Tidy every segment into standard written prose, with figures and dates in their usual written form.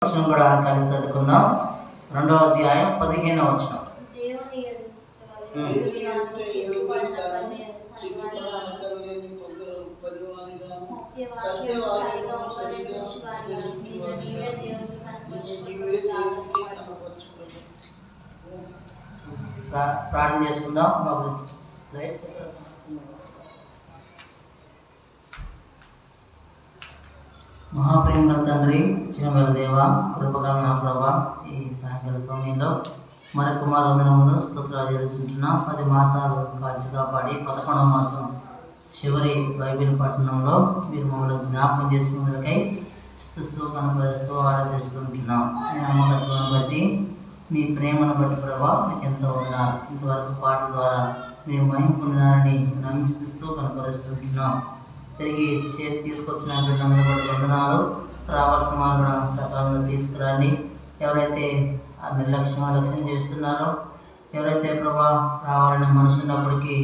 వచనం కూడా కలిసి చదువుకుందాం. 2వ అధ్యాయం 15వ వచనం. ప్రార్థన చేసుకుందాం. మహాప్రేమ తండ్రి, జీవగల దేవ, కృపగల నా ప్రభా, ఈ సాయంకాల సమయంలో మరి కుమారవందనములు స్తోత్రాలు చెల్లించుకుంటున్నాం. 10 మాసాలు కాల్చి కాపాడి 11వ మాసం చివరి బైబిల్ పట్టణంలో మీరు మమ్మల్ని జ్ఞాపకం చేసుకున్నకై స్తుస్తూ కనపరుస్తూ ఆరాధిస్తుంటున్నాం. మీ నమ్మకత్వాన్ని బట్టి, మీ ప్రేమను బట్టి ప్రభా మీకు ఎంతో ఉన్నారు. ఇంతవరకు పాటల ద్వారా మీరు మహిమ పొందినారని నమ్మిస్తూ కనపరుస్తుంటున్నాం. తిరిగి చేతి తీసుకొచ్చిన బిడ్డలను బట్టి వందనాలు. రావాల్సిన వారు కూడా సకాలంలో తీసుకురండి. ఎవరైతే నిర్లక్ష్యం చేస్తున్నారో, ఎవరైతే ప్రభా రావాలని మనసు ఉన్నప్పటికీ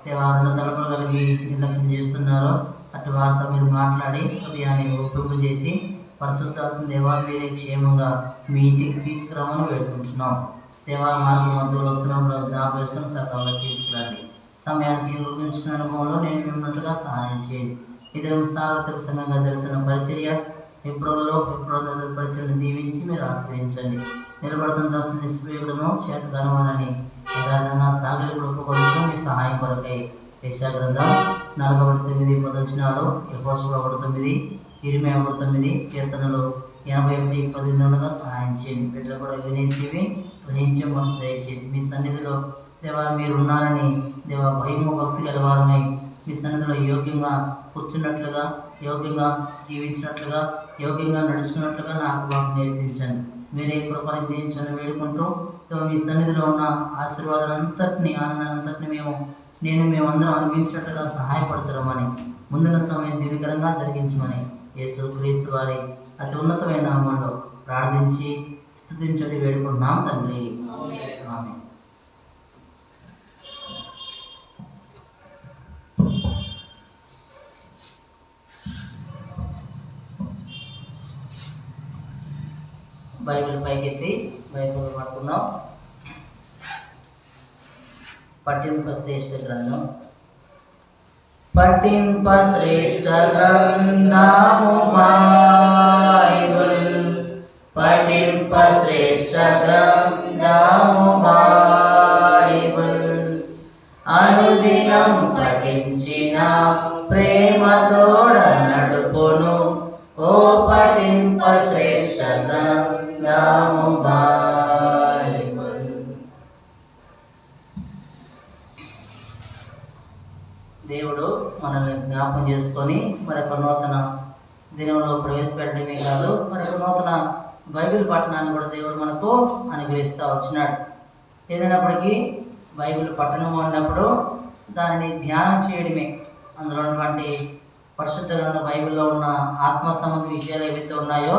దేవాలను తలుపులు కలిగి నిర్లక్ష్యం చేస్తున్నారో అటు వారితో మీరు మాట్లాడి ఉదయాన్ని ఒప్పింపు చేసి పరిశుద్ధాత్మ దేవా మీరే క్షేమంగా మీ ఇంటికి తీసుకురామని వేడుకుంటున్నాం. దేవా మార్గం మధ్యలో వస్తున్నప్పుడు జ్ఞాపకం సకాలంలో తీసుకురండి. సమయానికి ఉపయోగించిన అనుభవంలో నేను ఉన్నట్టుగా సహాయం చేయండి. ఇదే సార్వత్రిక సంఘంగా జరుగుతున్న పరిచర్య ఎప్పుడో పరిచయను దీవించి మీరు ఆశ్రయించండి. నిలబడుతున్న దాసు నిస్ప్రేయులను చేత కనవాలని యథార్థంగా సాగలి ఒప్పుకోవచ్చు మీ సహాయం కొరకై. యెషయా గ్రంథం 49 వచనాలు, యెహోషువ 9, ఇర్మీయా 9, కీర్తనలు 81:10 సహాయం చేయండి. బిడ్డలు కూడా వినేచేవి గ్రహించే మనసు దయచేయండి. మీ సన్నిధిలో దేవా మీరు ఉన్నారని దేవా భయము భక్తి గలవారమై మీ సన్నిధిలో యోగ్యంగా కూర్చున్నట్లుగా, యోగ్యంగా జీవించినట్లుగా, యోగ్యంగా నడుచుకున్నట్లుగా నాకు మాకు నేర్పించండి. మీరే కృపను దీవించండి వేడుకుంటూ మీ సన్నిధిలో ఉన్న ఆశీర్వాదాలంతటినీ, ఆనందాలంతటినీ మేమందరం అనిపించినట్లుగా సహాయపడుతున్నామని, ముందున్న సమయం దివ్యకరంగా జరిగించమని యేసు క్రీస్తు వారి అతి ఉన్నతమైన నామంలో ప్రార్థించి స్తుతించండి వేడుకుంటున్నాం తండ్రి. ఆమేన్. బైబిల్ పైకెత్తి బైబిల్ పట్టుకుందాం. పఠింప శ్రేష్ఠ గ్రంథం. పఠింప శ్రేష్ఠ గ్రంథము బైబిల్, పఠింప శ్రేష్ఠ గ్రంథము బైబిల్, అనుదినం పఠించిన ప్రేమతోడ నడుపును ఓ పఠింప శ్రేష్ఠ గ్రంథము బైబిల్. దేవుడు మనల్ని జ్ఞాపకం చేసుకొని మరొక నూతన దినంలో ప్రవేశపెట్టడమే కాదు, మరొక నూతన బైబిల్ పట్టణాన్ని కూడా దేవుడు మనకు అనుగ్రహిస్తూ వచ్చినాడు. ఏదైనప్పటికీ బైబిల్ పట్టణం ఉన్నప్పుడు దానిని ధ్యానం చేయడమే. అందులో ఉన్నటువంటి పరిశుద్ధ గ్రంథ బైబిల్లో ఉన్న ఆత్మ సంబంధ విషయాలు ఏవైతే ఉన్నాయో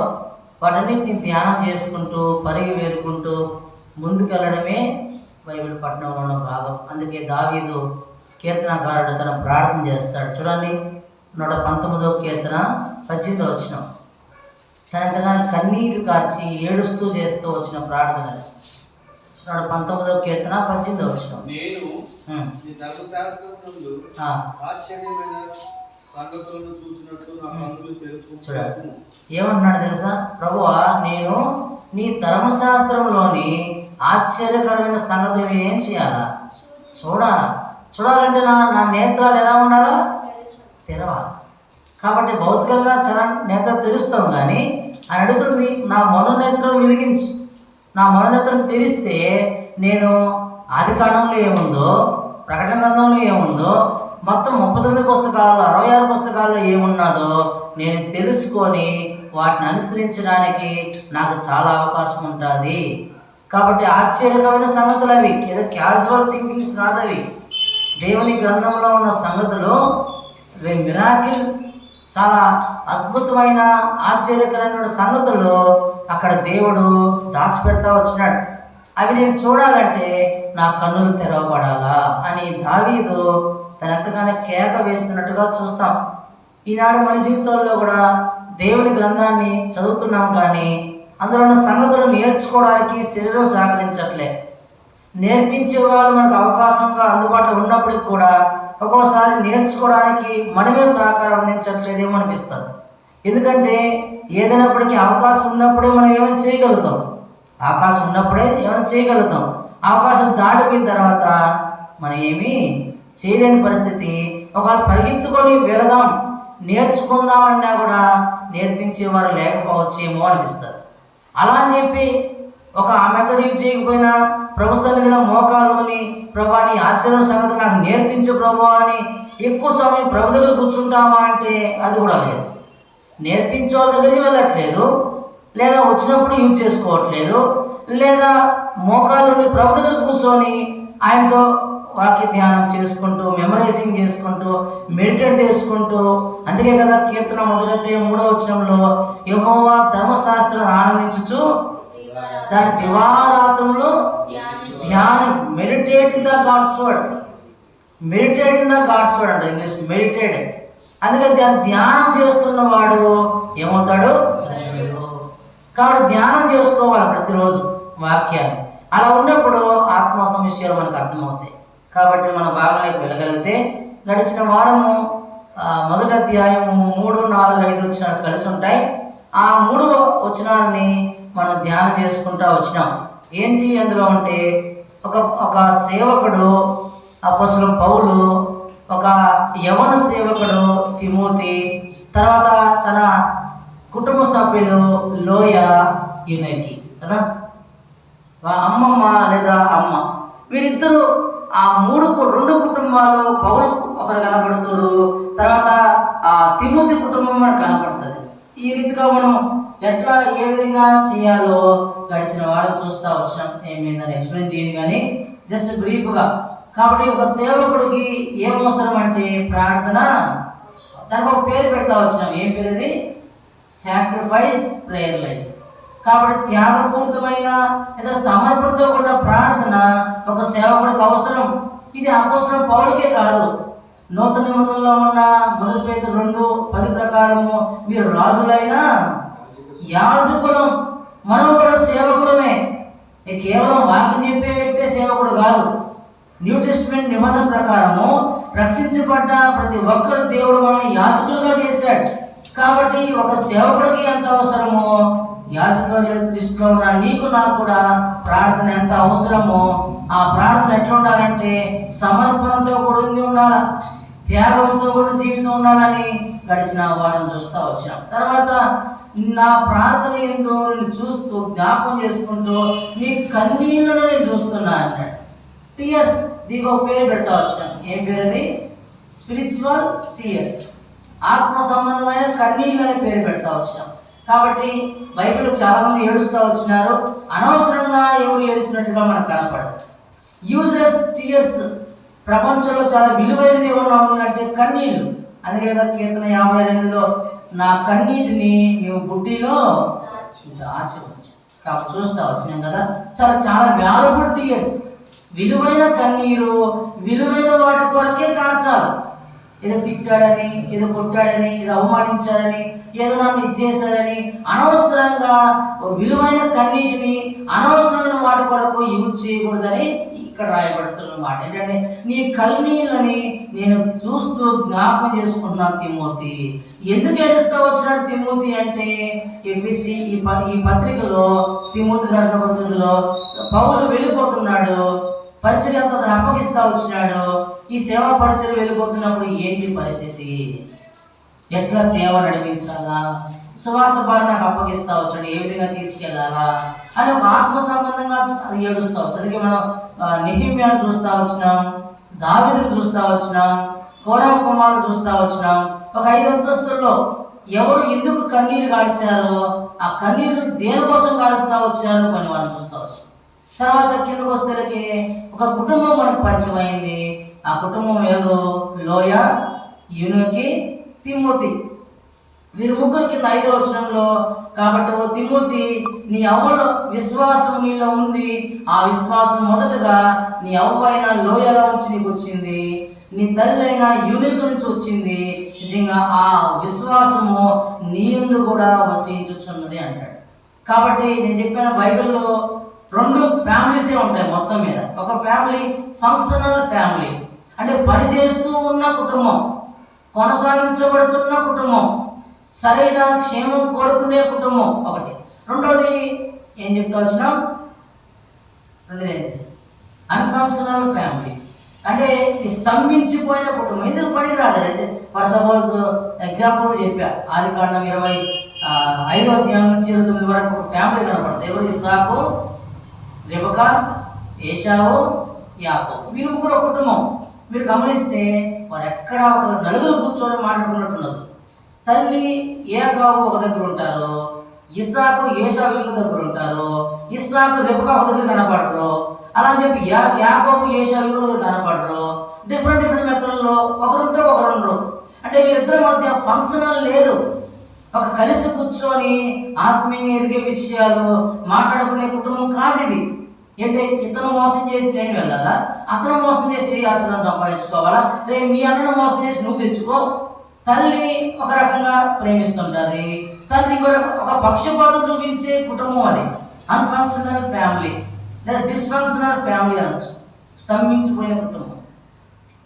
వాటన్నిటిని ధ్యానం చేసుకుంటూ పరిగి వేరుకుంటూ ముందుకెళ్ళడమే బైబిల్ పట్టణంలో ఉన్న భాగం. అందుకే దావీదు కీర్తనకారుడు తన ప్రార్థన చేస్తాడు. చూడండి, 119వ కీర్తన 18వ వచనం. తన కన్నీరు కార్చి ఏడుస్తూ చేస్తూ వచ్చిన ప్రార్థన. 119వ కీర్తన 18వ వచనం. చూడండి ఏమంటున్నాడు తెలుసా? ప్రభువా, నేను నీ ధర్మశాస్త్రంలోని ఆశ్చర్యకరమైన సంగతులు ఏం చేయాలా? చూడాలంటే నా నేత్రాలు ఎలా ఉండాలా? తెరవాలి. కాబట్టి భౌతికంగా నేత్రం తెరుస్తాం, కానీ అని అడుగుతుంది నా మనోనేత్రం వెలిగించు. నా మనోనేత్రం తెరిస్తే నేను ఆదికాండంలో ఏముందో, ప్రకటన గ్రంథంలో ఏముందో, మొత్తం 39 పుస్తకాల్లో 66 పుస్తకాల్లో ఏమున్నదో నేను తెలుసుకొని వాటిని అనుసరించడానికి నాకు చాలా అవకాశం ఉంటుంది. కాబట్టి ఆశ్చర్యకరమైన సంగతులు అవి, ఏదో క్యాజువల్ థింకింగ్స్ కాదవి. దేవుని గ్రంథంలో ఉన్న సంగతులు మిరాకిల్, చాలా అద్భుతమైన ఆశ్చర్యకరమైన సంగతులు అక్కడ దేవుడు దాచిపెడతా వచ్చినాడు. అవి నేను చూడాలంటే నా కన్నులు తెరవబడాలా అని దావీదు తన ఎంతగానో కేక వేస్తున్నట్టుగా చూస్తాం. ఈనాడు మన జీవితాల్లో కూడా దేవుని గ్రంథాన్ని చదువుతున్నాం, కానీ అందులో ఉన్న సంగతులు నేర్చుకోవడానికి శరీరం సహకరించట్లే. నేర్పించే వాళ్ళు మనకు అవకాశంగా అందుబాటులో ఉన్నప్పటికీ కూడా ఒక్కోసారి నేర్చుకోవడానికి మనమే సహకారం అందించట్లేదేమో అనిపిస్తుంది. ఎందుకంటే ఏదైనప్పటికీ అవకాశం ఉన్నప్పుడే మనం ఏమైనా చేయగలుగుతాం. అవకాశం దాటిపోయిన తర్వాత మనం ఏమీ చేయలేని పరిస్థితి. ఒకవేళ పరిగెత్తుకొని వెళదాం నేర్చుకుందామన్నా కూడా నేర్పించేవారు లేకపోవచ్చేమో అనిపిస్తుంది. అలా అని చెప్పి ఒక ఆ మెథడ్ యూజ్ చేయకపోయినా ప్రభు సన్నిధిలో మోకాలుని, ప్రభా నీ ఆచరణ సంగతి నాకు నేర్పించు ప్రభు అని ఎక్కువ సమయం ప్రభు దగ్గర కూర్చుంటామా అంటే అది కూడా లేదు. నేర్పించే వాళ్ళ దగ్గరికి వెళ్ళట్లేదు, లేదా వచ్చినప్పుడు యూజ్ చేసుకోవట్లేదు, లేదా మోకాలుని ప్రభు దగ్గర కూర్చొని ఆయనతో వాక్య ధ్యానం చేసుకుంటూ, మెమరైజింగ్ చేసుకుంటూ, మెడిటేట్ చేసుకుంటూ. అందుకే కదా కీర్తన 1:3 యెహోవా ధర్మశాస్త్రం ఆనందించుచు దాని దివారాత్రములు ధ్యానం, meditate in the God's word అంటే ఇంగ్లీష్ మెడిటేట్. అందుకే దాన్ని ధ్యానం చేస్తున్నవాడు ఏమవుతాడు? కాబట్టి ధ్యానం చేసుకోవాలి ప్రతిరోజు వాక్యాన్ని. అలా ఉన్నప్పుడు ఆత్మ సమస్యలు మనకు అర్థమవుతాయి. కాబట్టి మన భాగంలోకి వెళ్ళగలిగితే గడిచిన వారము 1వ అధ్యాయము 3, 4, 5 వచనాలు కలిసి ఉంటాయి. ఆ 3వ వచనాన్ని మనం ధ్యానం చేసుకుంటూ వచ్చినాం. ఏంటి అందులో అంటే ఒక సేవకుడు అపోస్తలుడు పౌలు, ఒక యవన సేవకుడు తిమోతి, తర్వాత తన కుటుంబ సభ్యులు లోయ, యూనకి కదా, అమ్మమ్మ లేదా అమ్మ, వీరిద్దరూ ఆ 2 కుటుంబాలు పౌలు ఒకరు కనపడుతున్నారు, తర్వాత ఆ తిమోతి కుటుంబం మనకు కనపడుతుంది. ఈ రీతిగా మనం ఎట్లా ఏ విధంగా చేయాలో గడిచిన వారం చూస్తూ వచ్చినాం. ఏమైందని ఎక్స్ప్లెయిన్ చేయను కానీ జస్ట్ బ్రీఫ్గా. కాబట్టి ఒక సేవకుడికి ఏం అవసరం అంటే ప్రార్థన. దానికి ఒక పేరు పెడతా వచ్చినాం. ఏం పేరు అది? Sacrifice prayer life. కాబట్టి త్యాగపూరితమైన లేదా సమర్పణతో కూడిన ప్రార్థన ఒక సేవకుడికి అవసరం. ఇది అపోస్తలుడు పౌలుకే కాదు, నూతన నిబంధనలో ఉన్న 1 పేతురు 2:10 ప్రకారము మీరు రాజులైన యాజకులం, మనం కూడా సేవకులమే. కేవలం వాక్యం చెప్పే వ్యక్తే సేవకుడు కాదు. న్యూ టెస్టిమెంట్ నిబంధన ప్రకారము రక్షించబడ్డ ప్రతి ఒక్కరు దేవుడు మనల్ని యాజకులుగా చేశాడు. కాబట్టి ఒక సేవకుడికి ఎంత అవసరమో యాజకుల లిస్టులో ఉన్న నీకు నాకు కూడా ప్రార్థన ఎంత అవసరమో, ఆ ప్రార్థన ఎట్లా ఉండాలంటే సమర్పణతో కూడింది ఉండాలి, త్యాగంతో కూడిన జీవితం ఉండాలని గడిచిన వారం చూస్తూ వచ్చాం. తర్వాత నా ప్రార్థన ఏందో నేను చూస్తూ జ్ఞాపకం చేసుకుంటూ నీ కన్నీళ్లను నేను చూస్తున్నా అన్నాడు. టీయర్స్, దీనికి ఒక పేరు పెడతా వచ్చాం. ఏం పేరు అది? స్పిరిచువల్ టీయర్స్, ఆత్మ సంబంధమైన కన్నీళ్ళు అని పేరు పెడతా వచ్చాం. కాబట్టి బైబిల్లో చాలామంది ఏడుస్తూ వచ్చినారు. అనవసరంగా ఎవరు ఏడుస్తున్నట్టుగా మనకు కనపడదు. Useless tears. ప్రపంచంలో చాలా విలువైనది ఏమన్నా ఉందంటే కన్నీళ్ళు. అందుకే కదా కీర్తన 58లో నా కన్నీటిని నీవు బుడ్డిలో దాచవచ్చు. కాబట్టి చూస్తూ వచ్చినాం కదా, చాలా వాల్యుబుల్ టీయర్స్. విలువైన కన్నీరు విలువైన వాటి కొరకే కార్చాలి. ఏదో తిట్టాడని, ఏదో కొట్టాడని, ఏదో అవమానించారని, ఏదో నన్ను ఇచ్చేశారని అనవసరంగా విలువైన కన్నీటిని అనవసరమైన వాటి కొరకు యూజ్ చేయకూడదని ఇక్కడ రాయబడుతున్న మాట ఏంటంటే నీ కన్నీళ్ళని నేను చూస్తూ జ్ఞాపకం చేసుకుంటున్నాను తిమోతి. ఎందుకు ఏడుస్తూ వచ్చినాడు తిమోతి అంటే ఎఫ్ఎస్సి ఈ పత్రికలో తిమోతి రాసిన పత్రికలో పౌలు వెళ్ళిపోతున్నాడు, పరిచర్య అంతా అతను అప్పగిస్తూ వచ్చినాడు. ఈ సేవా పరిచర్య వెళ్ళిపోతున్నప్పుడు ఏంటి పరిస్థితి, ఎట్లా సేవ నడిపించాలా, సువార్త భారం నాకు అప్పగిస్తూ వచ్చాడు, ఏ విధంగా తీసుకెళ్లాలా అని ఒక ఆత్మ సంబంధంగా అది ఏడుస్తూ వచ్చు. అందుకే మనం నెహెమ్యాను చూస్తూ వచ్చినాం, దావీదును చూస్తూ వచ్చినాం, కోరహ కుమారుని చూస్తూ వచ్చినాం. ఒక 5 అంతస్తుల్లో ఎవరు ఎందుకు కన్నీరు కాల్చారో, ఆ కన్నీరు దేనికోసం కాలుస్తూ వచ్చినారు కొన్ని మనం చూస్తూ వచ్చాం. తర్వాత కిందకు వస్తే ఒక కుటుంబం మనకు పరిచయం అయింది. ఆ కుటుంబం ఎవరు? లోయ, యూనకి, తిమోతి. వీరు ముగ్గురు కింద 5వ వచనంలో కాబట్టి ఓ తిమోతి నీ అవ్వలో విశ్వాసం నీలో ఉంది, ఆ విశ్వాసం మొదటగా నీ అవ్వ అయిన లోయల నుంచి నీకు వచ్చింది, నీ తల్లి అయిన యూనకి నుంచి వచ్చింది. నిజంగా ఆ విశ్వాసము నీ యందు కూడా వసించుచున్నది అంటాడు. కాబట్టి నేను చెప్పిన బైబిల్లో 2 ఫ్యామిలీసే ఉంటాయి మొత్తం మీద. ఒక ఫ్యామిలీ ఫంక్షనల్ ఫ్యామిలీ, అంటే పని చేస్తూ ఉన్న కుటుంబం, కొనసాగించబడుతున్న కుటుంబం, సరైన క్షేమం కోరుకునే కుటుంబం ఒకటి. రెండోది ఏం చెప్తా వచ్చినాం, అన్ఫంక్షనల్ ఫ్యామిలీ, అంటే స్తంభించిపోయిన కుటుంబం. ఎందుకు పనికి రాలేదు అయితే ఫర్ సపోజ్ ఎగ్జాంపుల్ చెప్పా, ఆదికాండం 25వ అధ్యాయం నుంచి 29 వరకు ఒక ఫ్యామిలీ కనపడుతుంది. ఎవరు? ఇస్సాకు, రెబెకా, ఏశావు, యాకోబు. వీళ్ళు ముగ్గురు ఒక కుటుంబం. మీరు గమనిస్తే వారు ఎక్కడ ఒక నలుగురు కూర్చొని మాట్లాడుకున్నట్టున్నారు. తల్లి యాకోబు ఒక దగ్గర ఉంటారు, ఇస్సాకు ఏశావు ఇంకో దగ్గర ఉంటారు, ఇస్సాకు రెబెకా ఒక దగ్గర కనపడరు. అలా అని చెప్పి యాకోబు ఏశావు ఇంకో దగ్గర కనపడరు. డిఫరెంట్ మెథడ్లలో ఒకరుంటే ఒకరు ఉండరు. అంటే వీరిద్దరి మధ్య ఫంక్షనల్ లేదు. ఒక కలిసి కూర్చొని ఆత్మీయంగా ఎదిగే విషయాలు మాట్లాడుకునే కుటుంబం కాదు ఇది. అంటే ఇతను మోసం చేసి నేను వెళ్ళాలా, అతను మోసం చేసి ఆశీర్వాదం సంపాదించుకోవాలా, రేపు మీ అన్నను మోసం చేసి నువ్వు తెచ్చుకో. తల్లి ఒక రకంగా ప్రేమిస్తుంటుంది, తండ్రి ఒక పక్షపాతం చూపించే కుటుంబం అది. అన్ఫంక్షనల్ ఫ్యామిలీ లేదా డిస్ఫంక్షనల్ ఫ్యామిలీ అనొచ్చు, స్తంభించిపోయిన కుటుంబం.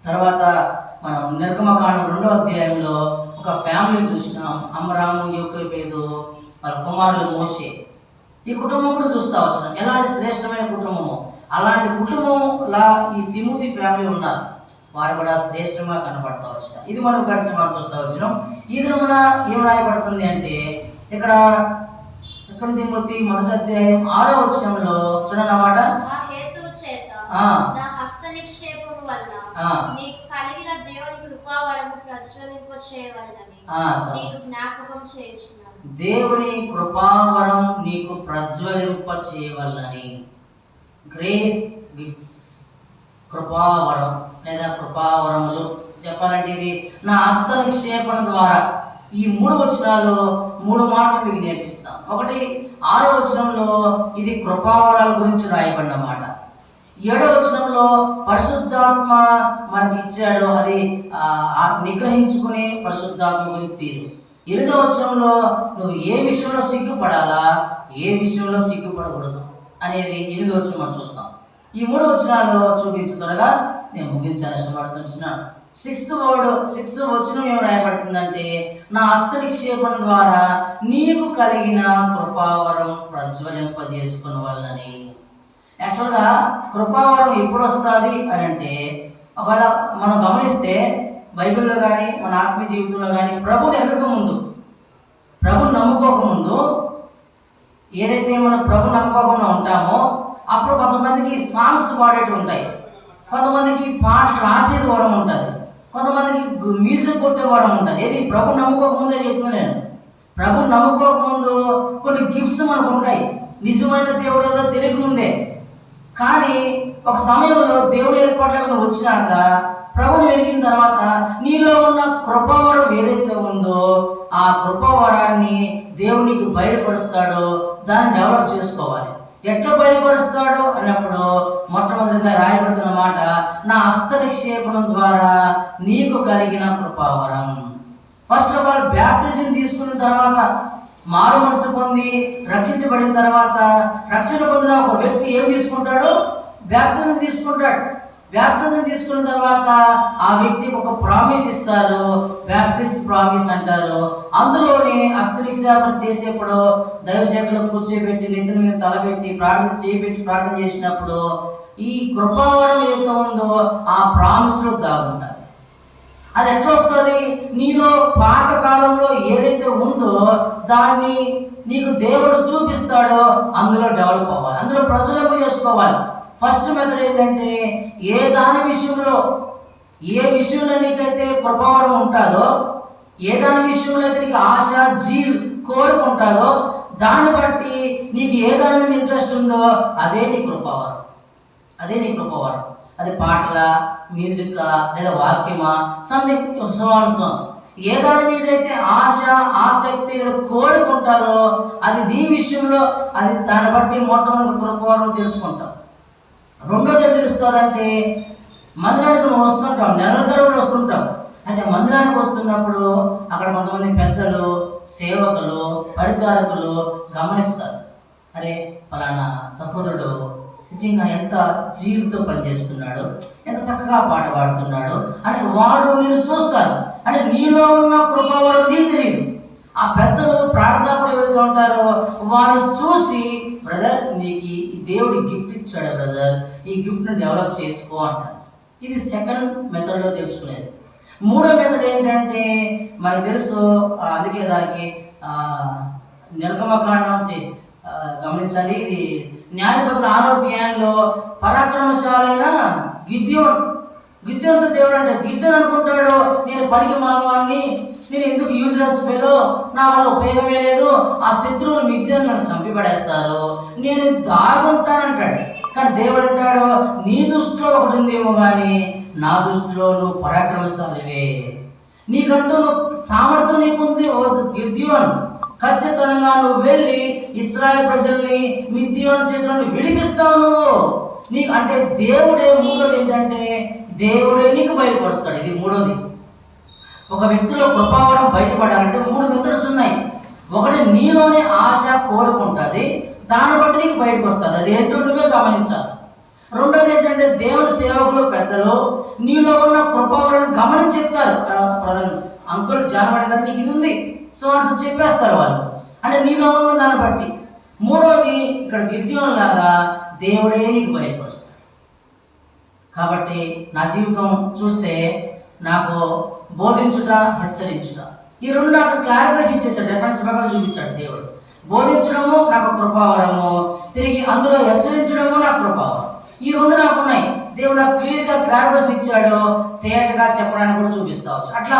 తర్వాత మనం నిర్గమకాండం 2వ అధ్యాయంలో ఒక ఫ్యామిలీని చూసినాం. అమ్రాము, యోకేబేదు, వాళ్ళ కుమారులు మోషే. ఈ కుటుంబం కూడా చూస్తూ వచ్చినాం. ఎలాంటి శ్రేష్టమైన కుటుంబము. అలాంటి కుటుంబంలా ఈ తిమోతి ఫ్యామిలీ ఉన్నారు. వారు కూడా శ్రేష్టంగా కనపడతా వచ్చినాం. ఇది మనం చూస్తూ వచ్చినాం. ఈ దినమున ఏం రాయబడుతుంది అంటే ఇక్కడ 2 తిమోతి 1వ అధ్యాయం 6వ వచనంలో చూడండి అన్నమాట. నీకు కలిగిన దేవుని కృపావరము ప్రజ్వలింప చేయవలెనని నీకు జ్ఞాపకం చేయుచున్నాను. దేవుని కృపావరం నీకు ప్రజ్వలింప చేయవలెనని. గ్రేస్ గిఫ్ట్స్, కృపావరం లేదా కృపావరములు చెప్పాలంటే ఇది నా హస్త నిక్షేపణ ద్వారా. ఈ 3 వచనాలు 3 మాటలు మీకు నేర్పిస్తాం. ఒకటి 6వ వచనంలో ఇది కృపావరాల గురించి రాయబడిన మాట. 7వ వచనంలో పరిశుద్ధాత్మ మనకి ఇచ్చాడు, అది నిగ్రహించుకునే పరిశుద్ధాత్మ గురించి తీరు. 8వ వచనంలో నువ్వు ఏ విషయంలో సిగ్గుపడాలా, ఏ విషయంలో సిగ్గుపడకూడదు అనేది 8వ వచనం మనం చూస్తాం. ఈ 3 వచనాలు చూపించిన త్వరగా నేను ముగించాలని ఇష్టపడుతున్నాను. 6వ వచనం ఏం రాయబడుతుందంటే నా హస్త నిక్షేపణ ద్వారా నీకు కలిగిన కృపావరం ప్రజ్వలింపజేసుకున్న వల్లని. యాక్చువల్గా కృపావరం ఎప్పుడు వస్తుంది అని అంటే, ఒకవేళ మనం గమనిస్తే బైబిల్లో కానీ మన ఆత్మీయ జీవితంలో కానీ ప్రభుని ఎదగకముందు, ప్రభుని నమ్ముకోకముందు, ఏదైతే మనం ప్రభు నమ్ముకోకుండా ఉంటామో అప్పుడు కొంతమందికి సాంగ్స్ పాడేవి ఉంటాయి, కొంతమందికి పాటలు రాసేది వరం ఉంటుంది, కొంతమందికి మ్యూజిక్ కొట్టే వరం ఉంటుంది. ఏది ప్రభు నమ్ముకోకముందే చెప్తున్నాను నేను. ప్రభు నమ్ముకోకముందు కొన్ని గిఫ్ట్స్ మనకు ఉంటాయి, నిజమైన దేవుడు ఎవరో తెలియకముందే. కానీ ఒక సమయంలో దేవుడి ఏర్పాట్లకు నువ్వు వచ్చినాక, ప్రభుని వెలిగిన తర్వాత నీలో ఉన్న కృపావరం ఏదైతే ఉందో ఆ కృపావరాన్ని దేవునికి బయలుపరుస్తాడో దాన్ని డెవలప్ చేసుకోవాలి. ఎట్లా బయలుపరుస్తాడో అన్నప్పుడు మొట్టమొదటిగా రాయబడుతున్న మాట నా హస్త నిక్షేపణం ద్వారా నీకు కలిగిన కృపావరం. ఫస్ట్ ఆఫ్ ఆల్ బ్యాప్టిజం తీసుకున్న తర్వాత, మారు మనసు పొంది రక్షించబడిన తర్వాత, రక్షణ పొందిన ఒక వ్యక్తి ఏం తీసుకుంటాడు? బ్యాప్టిజం తీసుకుంటాడు. బ్యాప్టిజం తీసుకున్న తర్వాత ఆ వ్యక్తికి ఒక ప్రామిస్ ఇస్తారు, బ్యాప్టిస్ట్ ప్రామిస్ అంటారు. అందులోనే హస్త నిక్షేపణ చేసేప్పుడు దైవసేవకులు కూర్చోబెట్టి నెత్తిన మీద తలబెట్టి ప్రార్థన చేసినప్పుడు ఈ కృపావరం ఏదైతే ఉందో ఆ ప్రామిస్లో దాగుంటుంది. అది ఎట్లా వస్తుంది? నీలో పాత కాలంలో ఏదైతే ఉందో దాన్ని నీకు దేవుడు చూపిస్తాడో అందులో డెవలప్ అవ్వాలి, అందులో ప్రజలకు చేసుకోవాలి. ఫస్ట్ మెథడ్ ఏంటంటే ఏ దాని విషయంలో, ఏ విషయంలో నీకైతే కృపావరం ఉంటుందో, ఏ దాని విషయంలో అయితే నీకు ఆశ జీల్ కోరుకుంటుందో దాన్ని బట్టి నీకు ఏ దాని మీద ఇంట్రెస్ట్ ఉందో అదే నీ కృపావరం, అదే నీ కృపావరం. అది పాటల, మ్యూజికా లేదా వాక్యమా, సంథింగ్ సో. ఏ దాని మీద అయితే ఆశ, ఆసక్తి లేదా కోరిక ఉంటుందో అది నీ విషయంలో, అది దాన్ని బట్టి మొట్టమొదటి కృపావరం తెలుసుకుంటాం. రెండోది తెలుస్తుందంటే మందిరానికి నువ్వు వస్తుంటాం, నెలల తరబడి వస్తుంటాం. అయితే మందిరానికి వస్తున్నప్పుడు అక్కడ కొంతమంది పెద్దలు, సేవకులు, పరిచారకులు గమనిస్తారు. అరే ఫలానా సహోదరుడు నిజంగా ఎంత జీవితో పనిచేస్తున్నాడు, ఎంత చక్కగా పాట పాడుతున్నాడు అని వారు నిన్ను చూస్తారు. అంటే నీలో ఉన్న కృపావరం నీకు తెలియదు. ఆ పెద్దలు ప్రార్థనలు ఎవరైతే ఉంటారో వాళ్ళు చూసి, బ్రదర్ నీకు ఈ దేవుడి గిఫ్ట్ ఇచ్చాడు బ్రదర్, ఈ గిఫ్ట్ని డెవలప్ చేసుకో అంటారు. ఇది సెకండ్ మెథడ్లో తెలుసుకునేది. మూడో మెథడ్ ఏంటంటే మనకు తెలుసు, అందుకే దానికి నిర్గమకాండం గమనించండి. ఇది న్యాయపతుల 6వ అధ్యాయంలో పరాక్రమశాలైన గిద్యోనుతో దేవుడు అంటే, గిద్యోను అనుకుంటాడు నేను పనికి మానవాడిని, నేను ఎందుకు యూజ్లెస్ ఫెలో, నా వల్ల ఉపయోగమే లేదు, ఆ శత్రువులు మిద్యాను నన్ను చంపిపడేస్తారు, నేను దాగుంటానంటాడు. కానీ దేవుడు అంటాడు నీ దృష్టిలో ఒకటి ఉందేమో కానీ నా దృష్టిలో నువ్వు పరాక్రమశాలివే, నీకంటూ నువ్వు సామర్థ్యం నీకుంది. ఓ గిద్యోను, ఖచ్చితంగా నువ్వు వెళ్ళి ఇశ్రాయేలు ప్రజల్ని మిద్యాను చేతుల నుండి విడిపిస్తావు నువ్వు. నీకు అంటే దేవుడే. మూడోది ఏంటంటే దేవుడే నీకు బయలుపరుస్తాడు. ఇది మూడోది. ఒక వ్యక్తిలో కృపావరం బయటపడాలంటే 3 మెథడ్స్ ఉన్నాయి. ఒకటి నీలోనే ఆశ కోరుకుంటుంది, దాన్ని బట్టి నీకు బయటకు వస్తుంది, అది ఏంటో నువ్వే గమనించాలి. రెండోది ఏంటంటే దేవుని సేవకులు పెద్దలు నీలో ఉన్న కృపావరాన్ని గమనించి చెప్తారు. ప్రధాన అంకుల్ జానవాడి గారు నీకు ఇది ఉంది సో అని చెప్పేస్తారు వాళ్ళు, అంటే నీలో ఉన్న దాన్ని బట్టి. మూడోది ఇక్కడ గిద్యోను లాగా దేవుడే నీకు బయటపరుస్తాడు. కాబట్టి నా జీవితం చూస్తే నాకు బోధించుట, హెచ్చరించుట, ఈ రెండు నాకు క్లారిఫికేషన్ ఇచ్చేసాడు, రెఫరెన్స్ ప్రకారం చూపించాడు దేవుడు. బోధించడము నాకు కృపావరము, తిరిగి అందులో హెచ్చరించడము నాకు కృపావరం. ఈ రెండు నాకు ఉన్నాయి. దేవుడు నాకు క్లియర్గా క్లారిఫికేషన్ ఇచ్చాడు, తేటగా చెప్పడానికి కూడా చూపిస్తావచ్చు. అట్లా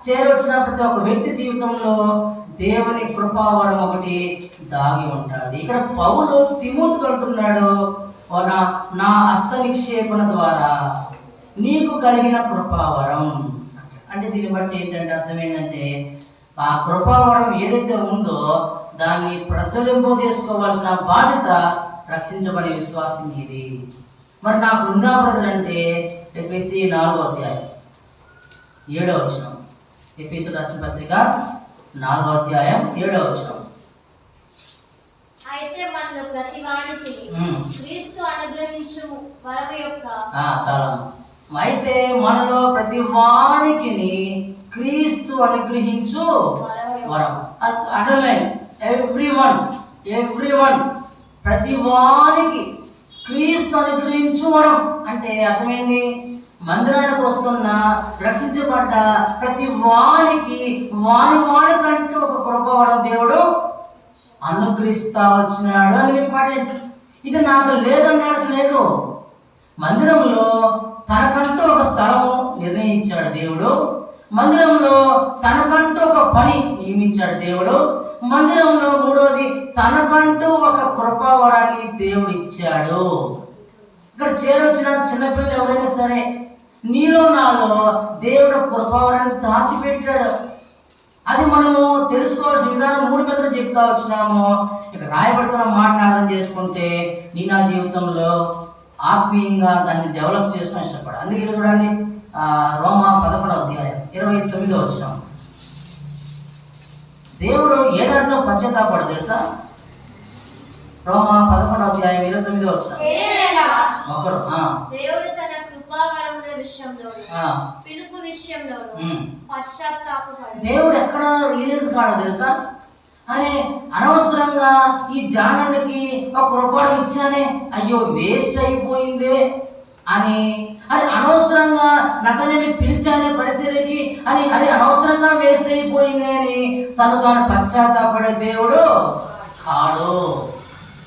చేరవచ్చిన ప్రతి ఒక్క వ్యక్తి జీవితంలో దేవుని కృపావరం ఒకటి దాగి ఉంటుంది. ఇక్కడ పౌలు తిమోతితో అంటున్నాడు, నా హస్త నిక్షేపణ ద్వారా నీకు కలిగిన కృపావరం. అంటే దీన్ని బట్టి ఏంటంటే అర్థమైందంటే ఆ కృపావరం ఏదైతే ఉందో దాన్ని ప్రజ్వలింప చేసుకోవాల్సిన బాధ్యత రక్షించబడే విశ్వాసం ఇది. మరి నాకు ఉందా బ్రదర్ అంటే ఎఫెసీ 4వ అధ్యాయం 7వ వచనం. ఎఫెసీ రాసిన పత్రిక 4వ అధ్యాయం 7వ వచనం. అయితే మనలో ప్రతి వానికి క్రీస్తు అనుగ్రహించు వరం యొక్క చాలా అయితే మనలో ప్రతి వానికి క్రీస్తు అనుగ్రహించు వరం. అండర్లైన్ ఎవ్రీవన్ ప్రతి వానికి క్రీస్తు అనుగ్రహించు వరం అంటే అర్థమైంది. మందిరానికి వస్తున్న రక్షించబడ్డ ప్రతి వానికి వాడికంటూ ఒక కృపవరం దేవుడు అనుగ్రహిస్తా వచ్చినాడు అని ఇంపార్టెంట్. ఇది నాకు లేదనడానికి లేదు. మందిరంలో తనకంటూ ఒక స్థలము నిర్ణయించాడు దేవుడు. మందిరంలో తనకంటూ ఒక పని నియమించాడు దేవుడు. మందిరంలో మూడోది తనకంటూ ఒక కృపావరాన్ని దేవుడు ఇచ్చాడు. ఇక్కడ చేరొచ్చిన చిన్నపిల్లలు ఎవరైనా సరే నీలో నాలో దేవుడు కృపావరాన్ని దాచిపెట్టాడు. అది మనము తెలుసుకోవాల్సిన విధానం 3 మెథడ్లు చెప్తా వచ్చినాము. ఇక్కడ రాయబడుతున్న మాటను అర్థం చేసుకుంటే నీ నా జీవితంలో ఆత్మీయంగా దాన్ని డెవలప్ చేసుకుని ఇష్టపడాలి. అందుకే చూడండి రోమా 11వ అధ్యాయం 29వ వచనం. దేవుడు ఏ దాంట్లో పశ్చాత్తాపడు తెలుసా? రోమా 11వ అధ్యాయం 29వ వచనం. ఒకరు దేవుడు తన కృపావరముల విషయంలో పిలుపు విషయంలో పశ్చాత్తాపపడు. దేవుడు ఎక్కడ రిలీజ్ కాడో తెలుసా? అరే అనవసరంగా ఈ జానకి ఒక కృపావరం ఇచ్చానే, అయ్యో వేస్ట్ అయిపోయిందే అని, అరే అనవసరంగా నతనిని పిలిచానే పరిచర్యకి అని, అరే అనవసరంగా వేస్ట్ అయిపోయింది అని తాను పశ్చాత్తాపడే దేవుడు కాడు.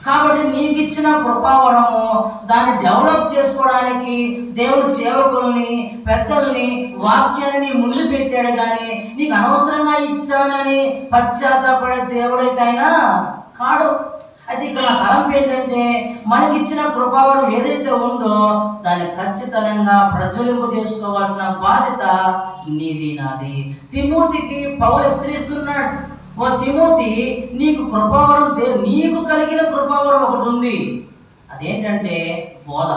కాబట్టి నీకు ఇచ్చిన కృపావరము దాన్ని డెవలప్ చేసుకోవడానికి దేవుడు సేవకుల్ని పెద్దల్ని వాక్యాన్ని ముందు పెట్టాడు. కానీ నీకు అనవసరంగా ఇచ్చానని పశ్చాత్తాపడే దేవుడైతే అయినా కాడు. అయితే ఇక్కడ నా తలంపు ఏంటంటే మనకిచ్చిన కృపావరం ఏదైతే ఉందో దాన్ని ఖచ్చితంగా ప్రజ్వలింపు చేసుకోవాల్సిన బాధ్యత నీది నాది. తిమోతికి పౌలు హెచ్చరిస్తున్నాడు, ఓ తిమోతి నీకు కృపావరం, నీకు కలిగిన కృపావరం ఒకటి ఉంది. అదేంటంటే బోధ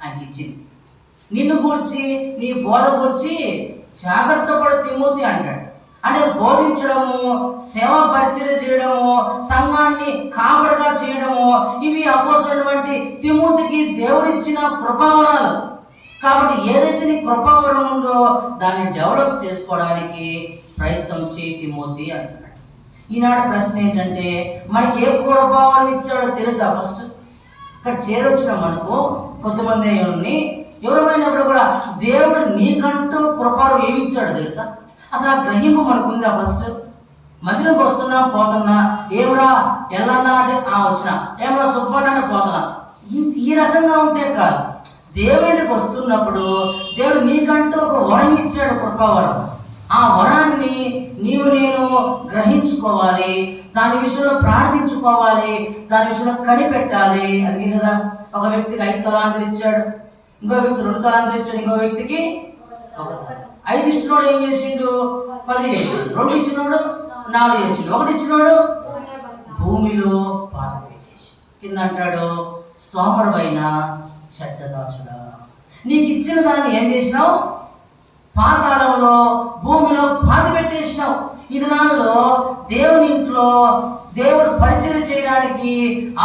ఆయనకి ఇచ్చింది. నిన్ను గురించి నీ బోధ గురించి జాగ్రత్త పడు తిమోతి అంటాడు. అంటే బోధించడము, సేవ పరిచర్య చేయడము, సంఘాన్ని కాపరిగా చేయడము, ఇవి అపోస్తలుడైనటువంటి తిమోతికి దేవుడిచ్చిన కృపావరాలు. కాబట్టి ఏదైతే నీ కృపావరం ఉందో దాన్ని డెవలప్ చేసుకోవడానికి ప్రయత్నం చేయి తిమోతి అంటున్నాడు. ఈనాడు ప్రశ్న ఏంటంటే, మనకి ఏ కృపావరం ఇచ్చాడో తెలుసా? ఫస్ట్ ఇక్కడ చేరొచ్చిన మనకు కొంతమంది ఎవరమైనప్పుడు కూడా దేవుడు నీకంటూ కృపావరం ఏమి ఇచ్చాడో తెలుసా? అసలు ఆ గ్రహింపు మనకు ఉందా? ఫస్ట్ మధ్యలోకి వస్తున్నా పోతున్నా, ఏమరా ఎల్లన్నా అంటే వచ్చినా, ఏమరా సుబ్బన్నా అంటే పోతున్నా, ఈ రకంగా ఉంటే కాదు. దేవుడికి వస్తున్నప్పుడు దేవుడు నీకంటూ ఒక వరం ఇచ్చాడు, కృపావరం. ఆ వరాన్ని నేను గ్రహించుకోవాలి, దాని విషయంలో ప్రార్థించుకోవాలి, దాని విషయంలో కనిపెట్టాలి. అందుకే కదా ఒక వ్యక్తికి 5 తలాంతులు ఇచ్చాడు, ఇంకో వ్యక్తి 2 తలాంతులు ఇచ్చాడు, ఇంకో వ్యక్తికి 1 తలాంతు. 5 ఇచ్చినోడు ఏం చేసిండు? 10 చేసిండు. 2 ఇచ్చినోడు 4 చేసిండు. 1 ఇచ్చినోడు భూమిలో పాత పెట్టేసి కింద అంటాడు, సోమరువైన చెడ్డదాసుడా, నీకు ఇచ్చిన దాన్ని ఏం చేసినావు? పాతాళంలో, భూమిలో పాతి పెట్టేసినావు. ఈ దినాల్లో దేవుని ఇంట్లో దేవుడు పరిచయం చేయడానికి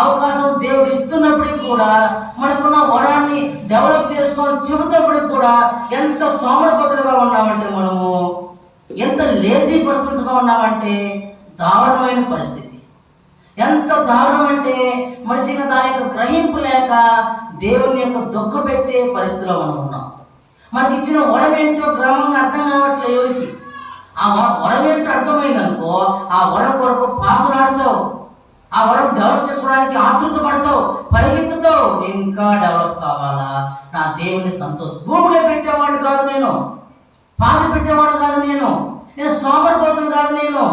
అవకాశం దేవుడు ఇస్తున్నప్పటికీ కూడా, మనకున్న వరాన్ని డెవలప్ చేసుకొని చెబుతున్నప్పటికి కూడా ఎంత సోమరపతులుగా ఉన్నామంటే, మనము ఎంత లేజీ పర్సన్స్గా ఉన్నామంటే దారుణమైన పరిస్థితి. ఎంత దారుణం అంటే మనిషిగా దాని యొక్క గ్రహింపు లేక దేవుని యొక్క దుఃఖ పెట్టే పరిస్థితిలో మనం ఉన్నాం. మనకి ఇచ్చిన వరం ఏంటో క్రమంగా అర్థం కావట్లేదు ఎవరికి. ఆ వరం ఏంటో అర్థమైందనుకో, ఆ వరం కొరకు పాకులాడుతావు, ఆ వరం డెవలప్ చేసుకోవడానికి ఆతృత పడతావు, పరిగెత్తుతావు. నేను ఇంకా డెవలప్ కావాలా, నా దేవుని భూమిలో పెట్టేవాడిని కాదు నేను, పాలు పెట్టేవాడు కాదు నేను సోమరిపోతుని కాదు నేను.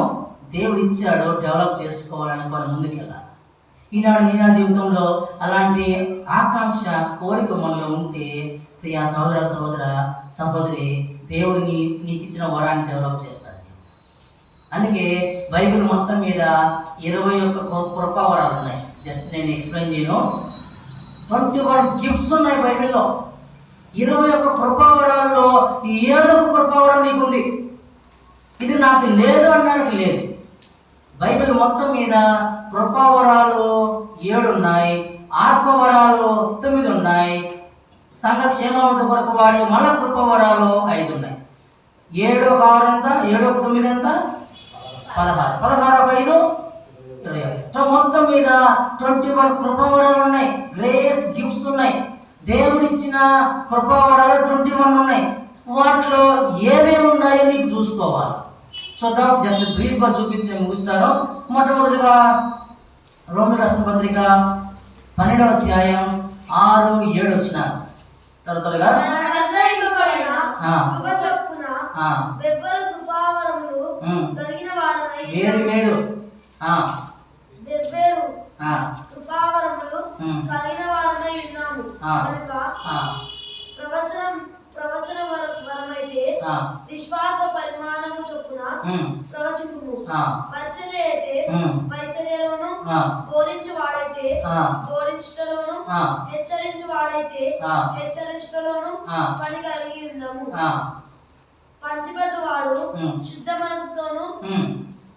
దేవుడు ఇచ్చాడు, డెవలప్ చేసుకోవాలనుకొని ముందుకెళ్ళాలి. ఈనాడు నా జీవితంలో అలాంటి ఆకాంక్ష, కోరిక మనలో ఉంటే, ప్రియా సహోదరి, దేవుడిని నీకు ఇచ్చిన వరాన్ని డెవలప్ చేస్తాడు. అందుకే బైబిల్ మొత్తం మీద 21 కృపావరాలు ఉన్నాయి. జస్ట్ నేను ఎక్స్ప్లెయిన్ చేయను. 21 గిఫ్ట్స్ ఉన్నాయి బైబిల్లో. 21 కృపావరాల్లో 7వ కృపావరం నీకుంది. ఇది నాకు లేదు అనడానికి లేదు. బైబిల్ మొత్తం మీద కృపావరాలు 7 ఉన్నాయి, ఆత్మవరాలు 9 ఉన్నాయి, సంఘ క్షేమాభివృద్ధి కొరకు వాడే మళ్ళా కృపావరాలు 5 ఉన్నాయి. 7 ఒక 6 ఎంత, 7 ఒక 9 ఎంత, 16, 16 ఒక 5 21. మొత్తం మీద 21 కృపావరాలు ఉన్నాయి. గ్రేస్ గిఫ్ట్స్ ఉన్నాయి. దేవుడిచ్చిన కృపావరాలు 21 ఉన్నాయి. వాటిలో ఏమేమి ఉన్నాయో నీకు చూసుకోవాలి. చూద్దాం, జస్ట్ బ్రీఫ్గా చూపించి ముగిస్తాను. మొట్టమొదటిగా రోమీయులకు రాసిన పత్రిక 12వ అధ్యాయం 6-7 వచ్చినారు. త్వరగా ప్రవచన వరమైతే విశ్వాస పరిమాణము చొప్పున ప్రవచింపుము. పరిచర్య అయితే పరిచర్యలోను, బోధించు వాడైతే బోధించుటలోను, హెచ్చరించు వాడైతే హెచ్చరించుటలోను పని కలిగి ఉందాము. పంచిపెట్టు వాడు శుద్ధ మనసుతోను,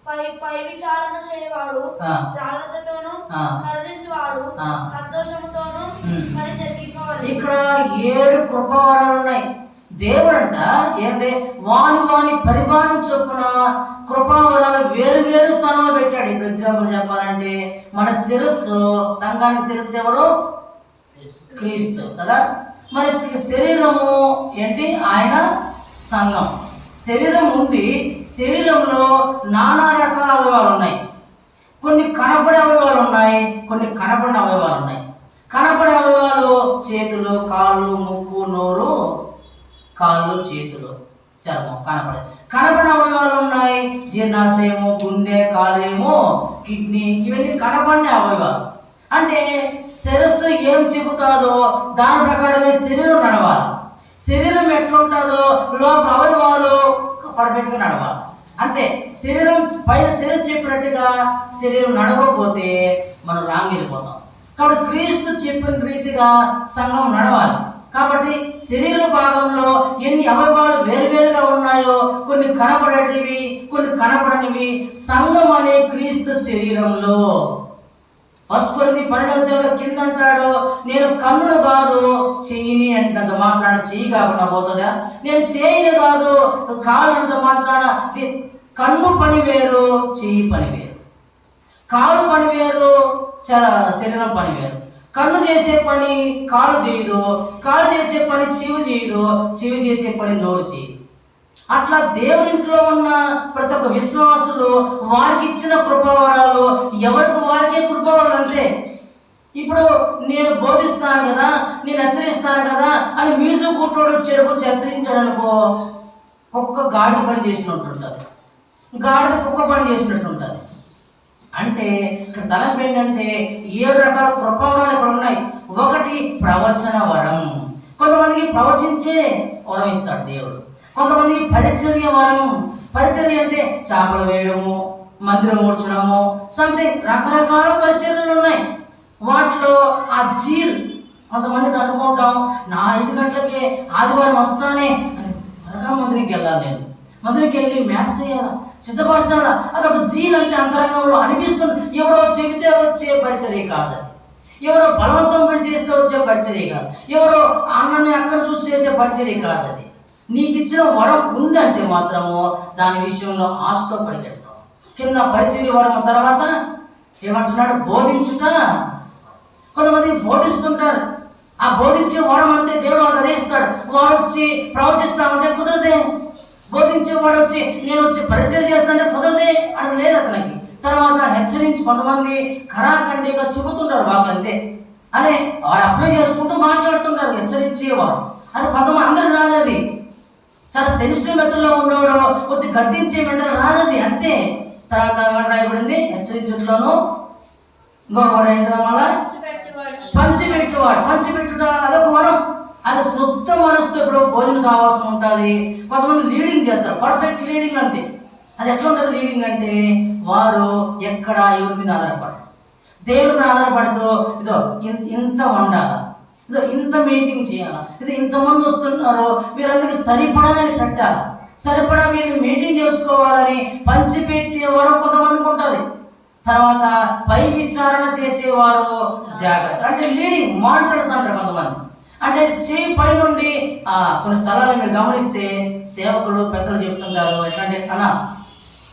పై విచారణ చేయవాడు జాగ్రత్తతోను, కరుణించేవాడు సంతోషముతోను పని జరిగించుకోవాలి. ఇక్కడ 7 కృపావరాలు ఉన్నాయి. దేవుడంట ఏంటంటే వాని పరిమాణం చొప్పున కృపావరాలు వేరు స్థానంలో పెట్టాడు. ఇప్పుడు ఎగ్జాంపుల్ చెప్పాలంటే, మన శిరస్సు, సంఘానికి శిరస్సు ఎవరు? క్రీస్తు కదా. మరి శరీరము ఏంటి? ఆయన సంఘం. శరీరం ఉంది, శరీరంలో నానా రకాల అవయవాలు ఉన్నాయి. కొన్ని కనపడే అవయవాలు ఉన్నాయి, కొన్ని కనపడిన అవయవాలు ఉన్నాయి. కనపడే అవయవాలు చేతులు, కాళ్ళు, ముక్కు, నోరు, కాళ్ళు, చేతులు, చర్మం కనపడే. కనపడిన అవయవాలు ఉన్నాయి, జీర్ణాశయము, గుండె, కాలేయము, కిడ్నీ, ఇవన్నీ కనపడిన అవయవాలు. అంటే శిరస్సు ఏం చెబుతాదో దాని ప్రకారమే శరీరం నడవాలి. శరీరం ఎట్లుంటుందో లోపల అవయవాలు పర్ఫెక్ట్గా నడవాలి. అంతే. శరీరం పైన శరీరం చెప్పినట్టుగా శరీరం నడవకపోతే మనం రాంగ్ వెళ్ళిపోతాం. కాబట్టి క్రీస్తు చెప్పిన రీతిగా సంఘం నడవాలి. కాబట్టి శరీర భాగంలో ఎన్ని అవయవాలు వేరువేరుగా ఉన్నాయో, కొన్ని కనపడేటివి, కొన్ని కనపడనివి. సంఘం అనే క్రీస్తు శరీరంలో 1 కొరింథీ 12 కింద అంటాడు, నేను కన్నును కాదు చెయ్యిని అంటంత మాత్రాన చెయ్యి కాకుండా పోతుందా? నేను చేయిని కాదు కాలు అంత మాత్రాన. కన్ను పని వేరు, చెయ్యి పని వేరు. కాలు పని వేరు, శరీరం పని వేరు. కన్ను చేసే పని కాలు చేయదు, కాలు చేసే పని చెవి చేయదు, చెవి చేసే పని నోరు చేయదు. అట్లా దేవుడింట్లో ఉన్న ప్రతి ఒక్క విశ్వాసులు వారికి ఇచ్చిన కృపావరాలు ఎవరికి వారికే కృపావరాలు అంతే. ఇప్పుడు నేను బోధిస్తాను కదా, నేను హెచ్చరిస్తాను కదా అని మ్యూజిక్ కుట్టోడు చెడు గురించి హెచ్చరించాడు అనుకో, కుక్క గాడిద పని చేసినట్టు ఉంటుంది, గాడిద కుక్క పని చేసినట్టు ఉంటుంది. అంటే ఇక్కడ తలంపు ఏంటంటే 7 రకాల కృపావరాలు ఇక్కడ ఉన్నాయి. ఒకటి ప్రవచన వరం. కొంతమందికి ప్రవచించే వరం ఇస్తాడు దేవుడు. కొంతమందికి పరిచర్య వరం. పరిచర్య అంటే చేపలు వేయడము, మందిరం ఊడ్చడము, సంథింగ్ రకరకాల పరిచర్యలు ఉన్నాయి. వాటిలో ఆ జీల్ కొంతమందికి అనుకుంటాం, నా 5 గంటలకే ఆదివారం వస్తానే అని త్వరగా మందిరికి వెళ్ళాలి, నేను మందిరికి వెళ్ళి మ్యాథ్స్ చేయాలా, సిద్ధపరచాలా. అదొక జీల్ అంటే అంతరంగంలో అనిపిస్తుంది. ఎవరో చెబితే వచ్చే పరిచర్య కాదు, ఎవరో బలవంతం పెట్టి చేస్తే వచ్చే పరిచర్య కాదు, ఎవరో అన్నని అక్కడ చూసి చేసే పరిచర్య కాదు. అది నీకు ఇచ్చిన వరం ఉందంటే మాత్రము దాని విషయంలో ఆశతో పరిగెడతావు. కింద పరిచర్య వరం తర్వాత ఏమంటున్నాడు? బోధించుట. కొంతమంది బోధిస్తుంటారు, ఆ బోధించే వరం అంటే దేవుడు వాడు అదే ఇస్తాడు. వాడు వచ్చి ప్రవచిస్తామంటే కుదరదే. బోధించేవాడు వచ్చి నేను వచ్చి పరిచయం చేస్తానంటే కుదరదే, అది లేదు అతనికి. తర్వాత హెచ్చరించి కొంతమంది ఖరాఖండిగా చెబుతుంటారు వాళ్ళు అంతే, అదే వారు అప్లై చేసుకుంటూ మాట్లాడుతుంటారు హెచ్చరించేవారు. అది కొంతమంది అందరూ రాదు. అది చాలా సెన్సిటివ్ మెథడ్లో ఉన్నవాడు వచ్చి గద్దించే మెంటలు రాదది అంతే. తర్వాత ఏమంటే రాయబడింది? హెచ్చరించట్లోను ఇంకొక ఏంటో మళ్ళా పంచిపెట్టువాడు. పంచిపెట్టుట అదొక వరం. అది శుద్ధ మనసుతో ఇప్పుడు భోజన సావాసం ఉంటుంది. కొంతమంది లీడింగ్ చేస్తారు, పర్ఫెక్ట్ లీడింగ్ అంతే. అది ఎట్లా ఉంటుంది లీడింగ్ అంటే, వారు ఎక్కడ ఎవరి మీద ఆధారపడరు, దేవుడి మీద ఆధారపడుతూ ఇదో ఇంత వండాలా, ఇదో ఇంత మెయింటైన్ చేయాలా, ఇదో ఇంతమంది వస్తున్నారు వీరందరికీ సరిపడాలని పెట్టాలి, సరిపడా వీళ్ళని మెయింటైన్ చేసుకోవాలని పంచిపెట్టే వరకు కొంతమందికి ఉంటుంది. తర్వాత పై విచారణ చేసేవారు జాగ్రత్త అంటే లీడింగ్ మానిటర్స్ అంటారు కొంతమంది. అంటే చేయి పై నుండి కొన్ని స్థలాలు మీరు గమనిస్తే సేవకులు పెద్దలు చెప్తుంటారు ఎట్లా అంటే అన్న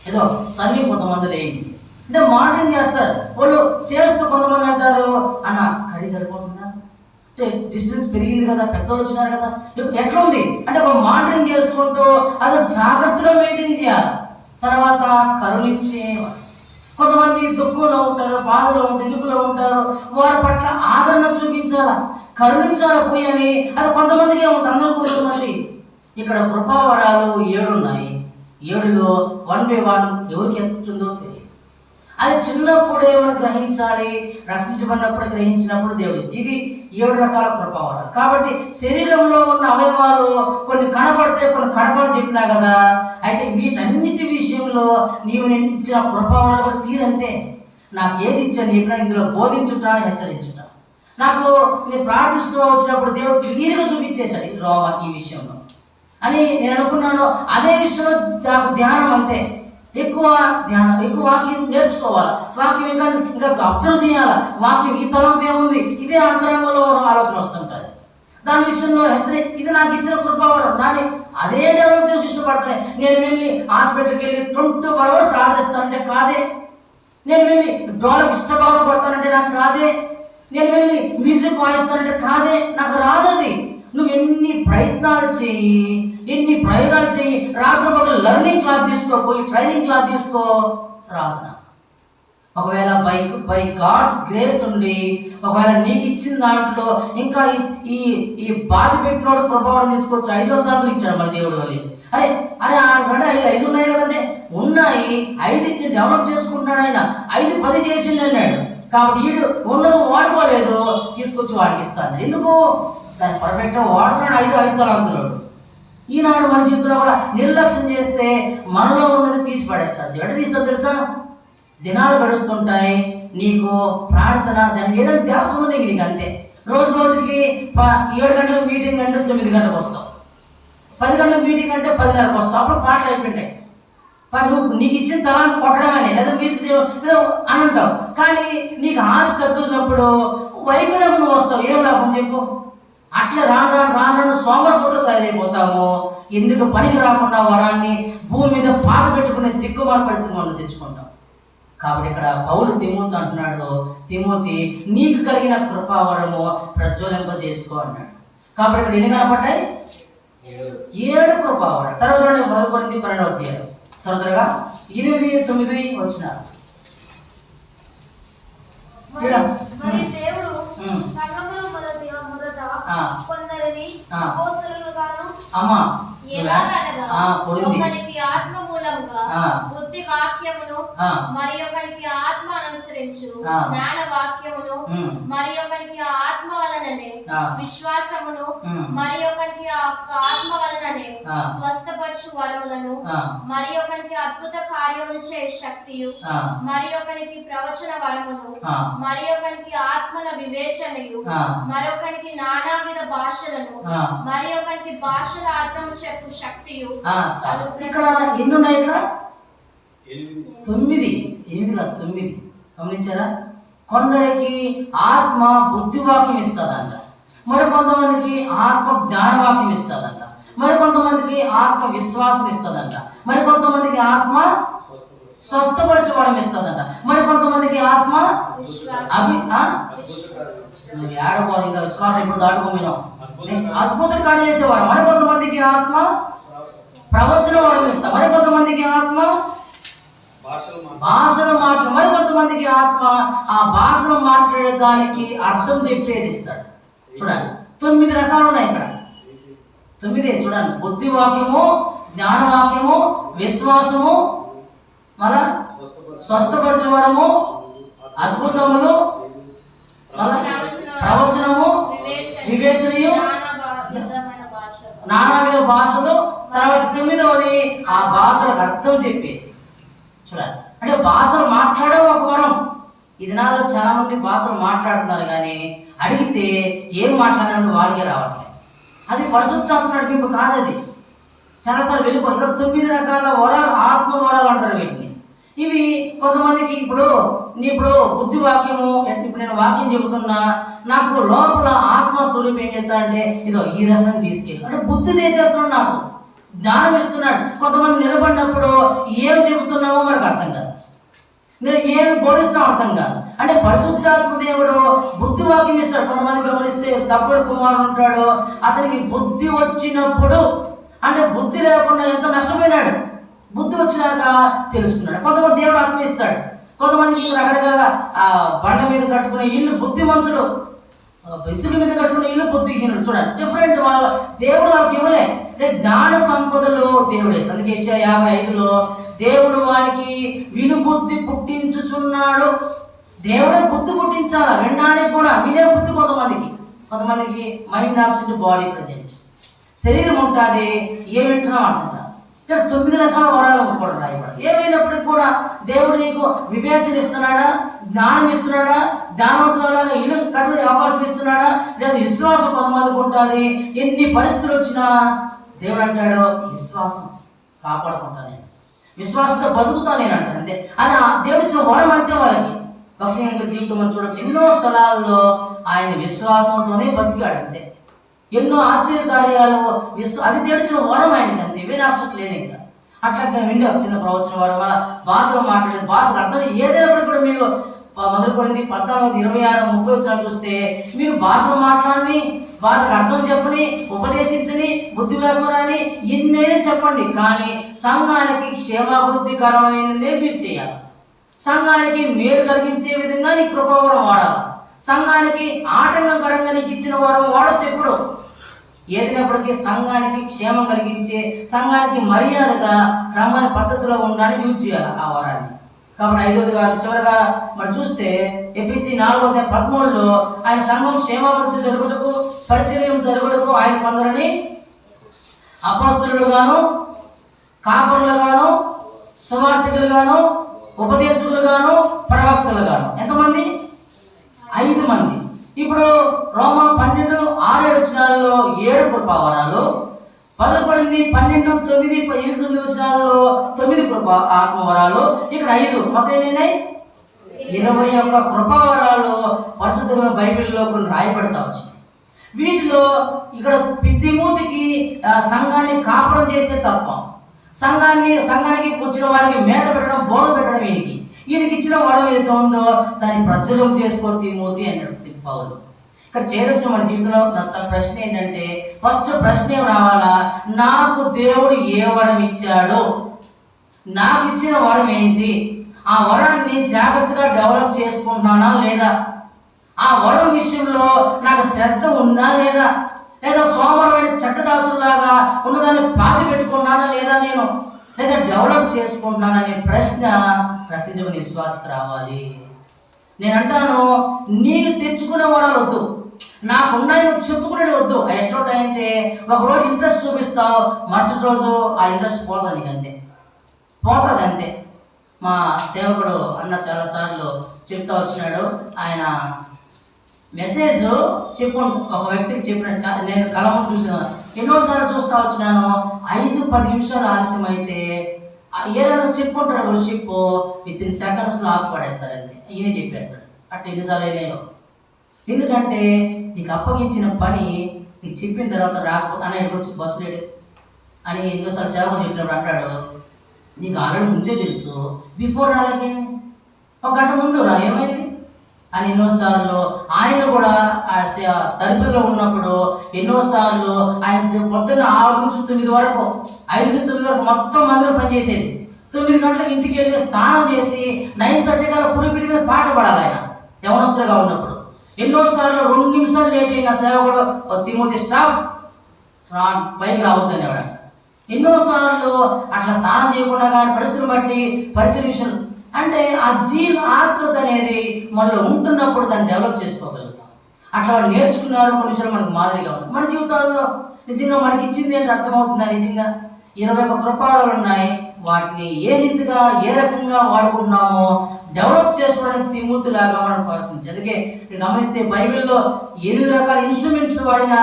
ఏదో సర్వీ కొంతమంది లేని అంటే మానిటరింగ్ చేస్తారు. వాళ్ళు చేస్తూ కొంతమంది అంటారు అన్న కర్రీ సరిపోతుందా అంటే డిస్టెన్స్ పెరిగింది కదా, పెద్దవాళ్ళు వచ్చినారు కదా, ఎట్లా ఉంది అంటే ఒక మానిటరింగ్ చేసుకుంటూ అది జాగ్రత్తగా మెయింటైన్ చేయాలి. తర్వాత కరుణించేవారు. కొంతమంది దుఃఖంలో ఉంటారు, బాధలో ఉంటారు, ఇరుకులో ఉంటారు, వారి పట్ల ఆదరణ చూపించాలా, కరుణించాలా పోయి అని అది కొంతమందికే ఉంటుంది, అందరూ కొంతమంది. ఇక్కడ కృపావరాలు 7 ఉన్నాయి. 7లో 1 by 1 ఎవరికి ఎత్తుందో తెలియదు. అది చిన్నప్పుడే మనం గ్రహించాలి, రక్షించబడినప్పుడు గ్రహించినప్పుడు దేవుడు ఇస్తుంది. ఇది 7 రకాల కృపావరాలు. కాబట్టి శరీరంలో ఉన్న అవయవాలు కొన్ని కనపడితే కొన్ని కనపడని చెప్పినా కదా. అయితే వీటన్నిటి విషయంలో నీవు నేను ఇచ్చిన కృపావరాలు కూడా తీరంతే. నాకు ఏది ఇచ్చాను చెప్పినా ఇందులో బోధించుట, హెచ్చరించుట. నాకు నేను ప్రార్థిస్తూ వచ్చినప్పుడు దేవుడు క్లియర్గా చూపించేశాడు ఈ విషయంలో అని నేను అనుకున్నాను. అదే విషయంలో నాకు ధ్యానం అంతే. ఎక్కువ ధ్యానం, ఎక్కువ వాక్యం నేర్చుకోవాలి, వాక్యం ఇంకా అబ్జర్వ్ చేయాలి, వాక్యం ఈ తలంపు ఏముంది, ఇదే అంతరంగంలో ఆలోచన వస్తుంటుంది. దాని విషయంలో ఇది నాకు ఇచ్చిన కృపావరం. నాని అదే డెవలప్ చేసి ఇష్టపడతాను. నేను వెళ్ళి హాస్పిటల్కి వెళ్ళి 24 hours ఆదరిస్తానంటే కాదే. నేను వెళ్ళి డోలకు ఇష్టభావం పడతానంటే నాకు కాదే. నేను వెళ్ళి మ్యూజిక్ వాయిస్తానంటే కాదే, నాకు రాదది. నువ్వు ఎన్ని ప్రయత్నాలు చేయి, ఎన్ని ప్రయోగాలు చేయి, రాత్రి పగలు లెర్నింగ్ క్లాస్ తీసుకో, పోయి ట్రైనింగ్ క్లాస్ తీసుకో, రాదు. ఒకవేళ బై గాడ్స్ గ్రేస్ ఉండి ఒకవేళ నీకు ఇచ్చిన దాంట్లో ఇంకా ఈ బాధ పెట్టినోడు ప్రభావం తీసుకోవచ్చు. 5వ తారీఖు ఇచ్చాడు మన దేవుడు వల్ల. అరే ఆల్రెడీ 5 ఉన్నాయి కదంటే ఉన్నాయి, 5 డెవలప్ చేసుకుంటున్నాడు ఆయన. 5, 10 చేసిండు అన్నాడు. కాబట్టి వీడు ఉన్నది వాడుకోలేదు, తీసుకొచ్చి వాడికి ఇస్తాను. ఎందుకు? దాన్ని పర్ఫెక్ట్గా వాడుతున్నాడు. 5 తలాంతులోడు. ఈనాడు మన జీవితంలో కూడా నిర్లక్ష్యం చేస్తే మనలో ఉన్నది తీసి పడేస్తాడు. ఎటు తీస్తాడు తెలుసా? దినాలు గడుస్తుంటాయి, నీకు ప్రార్థన దాని ఏదైనా ధ్యాస ఉన్నది నీకు అంతే. రోజు రోజుకి 7 గంటలకు మీటింగ్ అంటే 9 గంటలకు వస్తావు, 10 గంటలకు మీటింగ్ అంటే 10:30కు వస్తావు. అప్పుడు పాటలు అయిపోయింటాయి. నువ్వు నీకు ఇచ్చిన తలాంత కొట్టడమని లేదా మ్యూజిక్ ఏదో అని అంటావు. కానీ నీకు ఆశ తగ్గుతున్నప్పుడు వైపునకు నువ్వు వస్తావు. ఏం లాభం చెప్పు? అట్లా రాను సోమరపోతూ తయారైపోతాము. ఎందుకు పనికి రాకుండా వరాన్ని భూమి మీద పాత పెట్టుకునే దిక్కుమాల పరిస్థితి మనం తెచ్చుకుంటాం. కాబట్టి ఇక్కడ పౌలు తిమోతి అంటున్నాడు, తిమోతి నీకు కలిగిన కృపావరము ప్రజ్వలింపజేసుకో అన్నాడు. కాబట్టి ఇక్కడ ఎన్ని కనపడ్డాయి? 7 కృపావరం. తర్వాత 1 కొరింథీ 12వ అధ్యాయం త్వరగా 8, 9 వచ్చినారు. మరి దేవుడు సంఘములో మొదట కొందరిని అపోస్తలులుగాను ఒకరికి ఆత్మ మూలముగా బుద్ధి వాక్యమును, మరి ఒకరికి ఆత్మ అనుసరించు జ్ఞాన వాక్యమును, మరి ఒకరికి ఆత్మ వలననే విశ్వాసమును, మరి ఒకరికి ఆత్మ వలననే స్వస్థపరచు వరములను, మరి ఒకరికి అద్భుత కార్యములు చే శక్తియు, మరి ఒకరికి ప్రవచన వరమును, మరి ఒకరికి ఆత్మల వివేచనయు, మరొకరికి నానావిధ భాషలను, మరి ఒకరికి భాషల అర్థం చెప్పు శక్తియు. ఇక్కడ ఎన్ని ఉన్నాయి? ఇక్కడ 9, 8 కాదు 9. గమనించారా? కొందరికి ఆత్మ బుద్ధివాక్యం ఇస్తుందంట, మరి కొంతమందికి ఆత్మ జ్ఞానవాక్యం ఇస్తుందంట, మరి కొంతమందికి ఆత్మ విశ్వాసం ఇస్తుందంట, మరి కొంతమందికి ఆత్మ స్వస్థపరచవడం ఇస్తుందంట, మరి కొంతమందికి ఆత్మ నువ్వు ఏడపో ఇంకా విశ్వాసం ఇప్పుడు దాటుకోమేను అద్భుత కార్యం చేసేవారు, మరి కొంతమందికి ఆత్మ ప్రవచన వరం ఇస్తా, మరి కొంతమందికి ఆత్మ భాషలు మాట్లాడు, మరి కొంతమందికి ఆత్మ ఆ భాషలు మాట్లాడడానికి అర్థం చెప్పేది ఇస్తాడు. చూడండి 9 రకాలు ఉన్నాయి ఇక్కడ. 9 చూడండి. బుద్ధివాక్యము, జ్ఞానవాక్యము, విశ్వాసము, మళ్ళా స్వస్థపరచవరము, అద్భుతములు, ప్రవచనము, వివేచనయు, నానావిధ భాషలు. తర్వాత 9వది ఆ భాషలకు అర్థం చెప్పేది. చూడండి, అంటే భాషలు మాట్లాడే ఒక వరం. ఈ దినాల్లో చాలా మంది భాషలు మాట్లాడుతున్నారు, కానీ అడిగితే ఏం మాట్లాడినట్టు వాళ్ళకే రావట్లేదు. అది పరిశుద్ధాత్మ నడిపింపు కాదు. అది చాలాసార్లు వెళ్ళిపోయి ఇక్కడ 9 రకాల వరాలు, ఆత్మ వరాలు అంటారు వీటిని. ఇవి కొంతమందికి ఇప్పుడు బుద్ధివాక్యము, ఇప్పుడు నేను వాక్యం చెబుతున్నా, నాకు లోపల ఆత్మస్వరూపం ఏం చేస్తా అంటే ఇదో ఈ రెఫరెన్స్ తీసుకెళ్ళి అంటే బుద్ధిని ఏం చేస్తున్నాడు, నాకు జ్ఞానం ఇస్తున్నాడు. కొంతమంది నిలబడినప్పుడు ఏం చెబుతున్నామో మనకు అర్థం కాదు, నేను ఏమి బోధిస్తాం అర్థం కాదు. అంటే పరిశుద్ధాత్మ దేవుడు బుద్ధివాక్యం ఇస్తాడు. కొంతమంది గమనిస్తే తప్పుడు కుమారుడు ఉంటాడు, అతనికి బుద్ధి వచ్చినప్పుడు అంటే బుద్ధి లేకుండా ఎంతో నష్టపోయినాడు, బుద్ధి వచ్చినాక తెలుసుకున్నాడు. కొంతమంది దేవుడు ఆత్మ ఇస్తాడు. కొంతమందికి రకరకాల బండ మీద కట్టుకునే ఇల్లు బుద్ధిమంతుడు, ఇసుక మీద కట్టుకునే ఇల్లు బుద్ధిహీనుడు. చూడండి, డిఫరెంట్. దేవుడు వాళ్ళకి ఇవ్వలే. అంటే జ్ఞాన సంపదలు దేవుడు ఇస్తాడు. అందుకే యెషయా 55లో దేవుడు వానికి వినుబుద్ధి పుట్టించుచున్నాడు. దేవుడే బుద్ధి పుట్టించాలా, వినడానికి కూడా. వినే బుద్ధి కొంతమందికి మైండ్ ఆబ్సెంట్, బాడీ ప్రజెంట్. శరీరం ఉంటుంది, ఏం వింటున్నాం అర్థం కాదు. ఇక్కడ 9 రకాల వరాలు కూడా రాయబడి. ఏమైనప్పటికీ కూడా దేవుడు నీకు వివేచన ఇస్తున్నాడా, జ్ఞానం ఇస్తున్నాడా, జ్ఞానవంతులాగా ఇల్లు కట్టుకునే అవకాశం ఇస్తున్నాడా, లేదా విశ్వాసం కొంతమందికి ఉంటుంది. ఎన్ని పరిస్థితులు వచ్చినా దేవుడు అంటాడు విశ్వాసం కాపాడుకుంటా, నేను విశ్వాసంతో బతుకుతా నేను అంటాను. అంతే. అది దేవుడు ఇచ్చిన వరం అంటే వాళ్ళకి. భక్తి జీవితం మనం చూడొచ్చు. ఎన్నో స్థలాల్లో ఆయన విశ్వాసంతోనే బతికాడు. అంతే. ఎన్నో ఆశ్చర్య కార్యాలు అది తెడిచిన వరం ఆయనకి. అంతే, వేరే ఆప్షన్ లేదు ఇంకా. అట్లా విండో కింద ప్రవచన వరం, వల్ల భాషలో మాట్లాడేది, భాషలు అర్థం ఏదైనప్పుడు కూడా మీరు 1 కొరింథీ 14, 26, 30 చూస్తే మీరు భాషలు మాట్లాడని, భాషకు అర్థం చెప్పని, ఉపదేశించని, బుద్ధి వ్యాపారాన్ని ఎన్నైనా చెప్పండి, కానీ సంఘానికి క్షేమాభివృద్ధికరమైనదే మీరు చేయాలి. సంఘానికి మేలు కలిగించే విధంగా నీ కృపావరం వాడాలి. సంఘానికి ఆటంకకరంగా నీకు ఇచ్చిన వరం వాడద్దు. ఎప్పుడు ఏదైనప్పటికీ సంఘానికి క్షేమం కలిగించే, సంఘానికి మర్యాదగా క్రమమైన పద్ధతిలో ఉండడానికి యూజ్ చేయాలి ఆ వరాన్ని. కాబట్టి 5వదిగా చివరిగా మనం చూస్తే ఎఫెసీ 4:13లో ఆయన సంఘం క్షేమాభివృద్ధి జరుగుటకు, పరిచర్యం జరుగుటకు ఆయన కొందరిని అపోస్తలులుగాను, కాపరులుగాను, సువార్తికులుగాను, ఉపదేశకులుగాను, ప్రవక్తలుగాను. ఎంతమంది? 5 మంది. ఇప్పుడు రోమా 12:6-7 వచనాల్లో 7 కృపావరాలు, 11, 12, 9, 8 వచనాల్లో 9 కృపా ఆత్మవరాలు, ఇక్కడ 5 మొత్తం ఎన్ని? 21 కృపావరాలు పరిశుద్ధ బైబిల్లో కొన్ని రాయబడతా వచ్చినాయి. వీటిలో ఇక్కడ తిమోతికి సంఘాన్ని కాపురం చేసే తత్వం, సంఘానికి వచ్చిన వారికి మేత పెట్టడం, బోధ పెట్టడం, ఈయనకి ఇచ్చిన వరం ఏదైతే ఉందో దాన్ని ప్రజ్వలం చేసుకో తిమోతి అన్నాడు పౌలు. ఇక్కడ చేరొచ్చు మన జీవితంలో. ప్రశ్న ఏంటంటే, ఫస్ట్ ప్రశ్న ఏం రావాలా? నాకు దేవుడు ఏ వరం ఇచ్చాడు, నాకు ఇచ్చిన వరం ఏంటి, ఆ వరాన్ని జాగ్రత్తగా డెవలప్ చేసుకుంటున్నానా లేదా, ఆ వరం విషయంలో నాకు శ్రద్ధ ఉందా లేదా, లేదా సోమరమైన చట్టదాసులాగా ఉన్నదాన్ని పాతి పెట్టుకుంటున్నానా లేదా, నేను లేదా డెవలప్ చేసుకుంటున్నాననే ప్రశ్న రచించుకునే విశ్వాసకు రావాలి. నేను అంటాను, నీకు తెచ్చుకునే వరాలు వద్దు, నాకున్నాయి నువ్వు చెప్పుకునేది వద్దు. ఎట్లుంటాయంటే, ఒకరోజు ఇంట్రెస్ట్ చూపిస్తావు, మరుసటి రోజు ఆ ఇంట్రెస్ట్ పోతుంది, నీకు అంతే పోతుంది అంతే. మా సేవకుడు అన్న చాలాసార్లు చెప్తా వచ్చినాడు. ఆయన మెసేజ్ ఒక వ్యక్తికి చెప్పిన నేను కలమని చూసిన ఎన్నోసార్లు చూస్తూ వచ్చినాను. 5-10 నిమిషాలు ఆలస్యం అయితే ఏదైనా చెప్పుకుంటాడు వర్షిప్, విత్-ఇన్ సెకండ్స్లో ఆకుపడేస్తాడు, అంతే ఈయన చెప్పేస్తాడు. అట్లా ఎన్నిసార్లు అయినాయో. ఎందుకంటే నీకు అప్పగించిన పని నీకు చెప్పిన తర్వాత రాకపోతే అన్న ఇక్కడికి వచ్చి బస్సు లేడు అని ఎన్నోసార్లు సేవకు చెప్పినప్పుడు అంటాడు, నీకు ఆల్రెడీ ముందే తెలుసు, బిఫోర్ అలాగేమి, 1 గంట ముందు రా, ఏమైంది అని ఎన్నోసార్లు. ఆయన కూడా తరపులో ఉన్నప్పుడు ఎన్నోసార్లు ఆయన పొద్దున్న 6 నుంచి 9 వరకు, 5 నుంచి 9 వరకు మొత్తం మందిలో పనిచేసేది. 9 గంటలకు ఇంటికి వెళ్ళి స్నానం చేసి 9:30 కల్లా పులిపిడి మీద పాట పడాలి ఆయన యవనస్తులుగా ఉన్నప్పుడు. ఎన్నోసార్లు 2 నిమిషాలు లేట్ అయిన సేవకుడు తిమోతి స్టాప్, పైకి రావద్దని ఎవడ. ఎన్నోసార్లు అట్లా స్నానం చేయకుండా కానీ పరిస్థితులు బట్టి పరిచయ విషయం అంటే ఆ ఆతృత అనేది మనలో ఉంటున్నప్పుడు దాన్ని డెవలప్ చేసుకోగలుగుతాం. అట్లా వాళ్ళు నేర్చుకున్నారు, కొన్ని విషయాలు మనకు మాదిరిగా ఉంది. మన జీవితాల్లో నిజంగా మనకి ఇచ్చింది ఏంటో అర్థమవుతుందా? నిజంగా 21 కృపాలు ఉన్నాయి. వాటిని ఏ రీతిగా ఏ రకంగా వాడుకుంటున్నామో డెవలప్ చేసుకోవడానికి తిమోతిలాగా మనం ప్రయత్నించాలి. అందుకే మీరు గమనిస్తే బైబిల్లో 8 రకాల ఇన్స్ట్రుమెంట్స్ వాడిన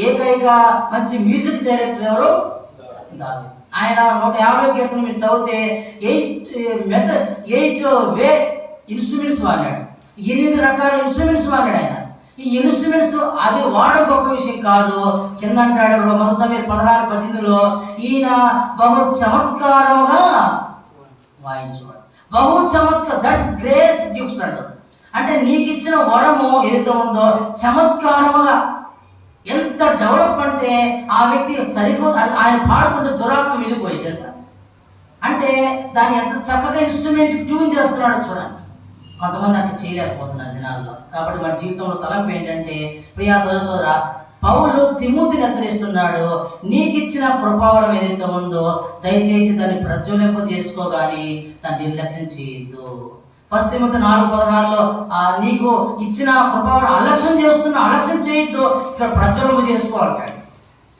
ఏకైక మంచి మ్యూజిక్ డైరెక్టర్ ఎవరు? దావీదు. ఆయన 150 కీర్తన మీరు చదివితే 8 వే ఇన్స్ట్రుమెంట్స్ వాడాడు, 8 రకాల ఇన్స్ట్రుమెంట్స్ వాడాడు ఆయన. ఈ ఇన్స్ట్రుమెంట్స్ అది వాడడం గొప్ప విషయం కాదు. కింద అంటాడు 1 సమూయేలు 16-18లో, ఈయన బహు చమత్కారముగా వాయించేవాడు. బహు చమత్కారం, దట్స్ గ్రేట్ గిఫ్ట్స్ అంటారు. అంటే నీకు ఇచ్చిన వరము ఏదైతే ఉందో చమత్కారముగా ఎంత డెవలప్ అంటే ఆ వ్యక్తి సరిగ్గా ఆయన పాడుతుంటే దురాత్మ వెళ్ళిపోయి తెలుసా. అంటే దాన్ని ఎంత చక్కగా ఇన్స్ట్రుమెంట్ ట్యూన్ చేస్తున్నాడో చూడండి. కొంతమంది అట్లా చేయలేకపోతున్నారు దినాల్లో. కాబట్టి మన జీవితంలో తలంపు ఏంటంటే, ప్రియా సోదర పౌలు తిమోతిని హెచ్చరిస్తున్నాడు, నీకు ఇచ్చిన కృపావరం ఏదైతే ఉందో దయచేసి దాన్ని ప్రజ్వలింప చేసుకోగాని దాన్ని నిర్లక్ష్యం చేయొద్దు. 1 తిమోతి 4:16లో నీకు ఇచ్చిన కృపావరం అలక్ష్యం చేయొద్దు, ఇక్కడ ప్రజ్వలింప చేసుకోవాలంటాడు.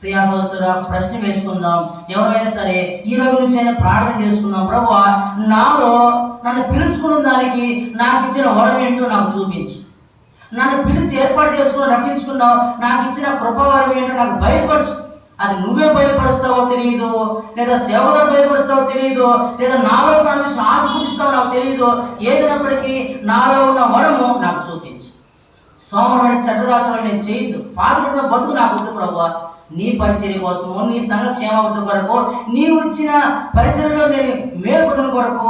ప్రియా సోదర ప్రశ్న వేసుకుందాం. ఎవరైనా సరే ఈ రోజు నుంచి అయినా ప్రార్థన చేసుకుందాం. ప్రభువా, నన్ను పిలుచుకున్న దానికి నాకు ఇచ్చిన వరం ఏంటో నాకు చూపించు. నన్ను పిలిచి ఏర్పాటు చేసుకుని రక్షించుకున్నావు, నాకు ఇచ్చిన కృపావరం ఏంటో నాకు బయలుపరచు. అది నువ్వే బయలుపరుస్తావో తెలియదు, లేదా సేవకులు బయలుపరుస్తావో తెలియదు, లేదా నాలో తన విషయం ఆశ పురుస్తావో నాకు తెలియదు. ఏదైనప్పటికీ నాలో ఉన్న వరము నాకు చూపించు. సోమరమైన చట్టదాసులను నేను చేయొద్దు. పాత్ర బతుకు నాకు వద్దు ప్రభువా. నీ పరిచర్య కోసము, నీ సంఘ క్షేమాభివృద్ధి కొరకు, నీవు ఇచ్చిన పరిచర్యలో నేను మేల్పొందిన కొరకు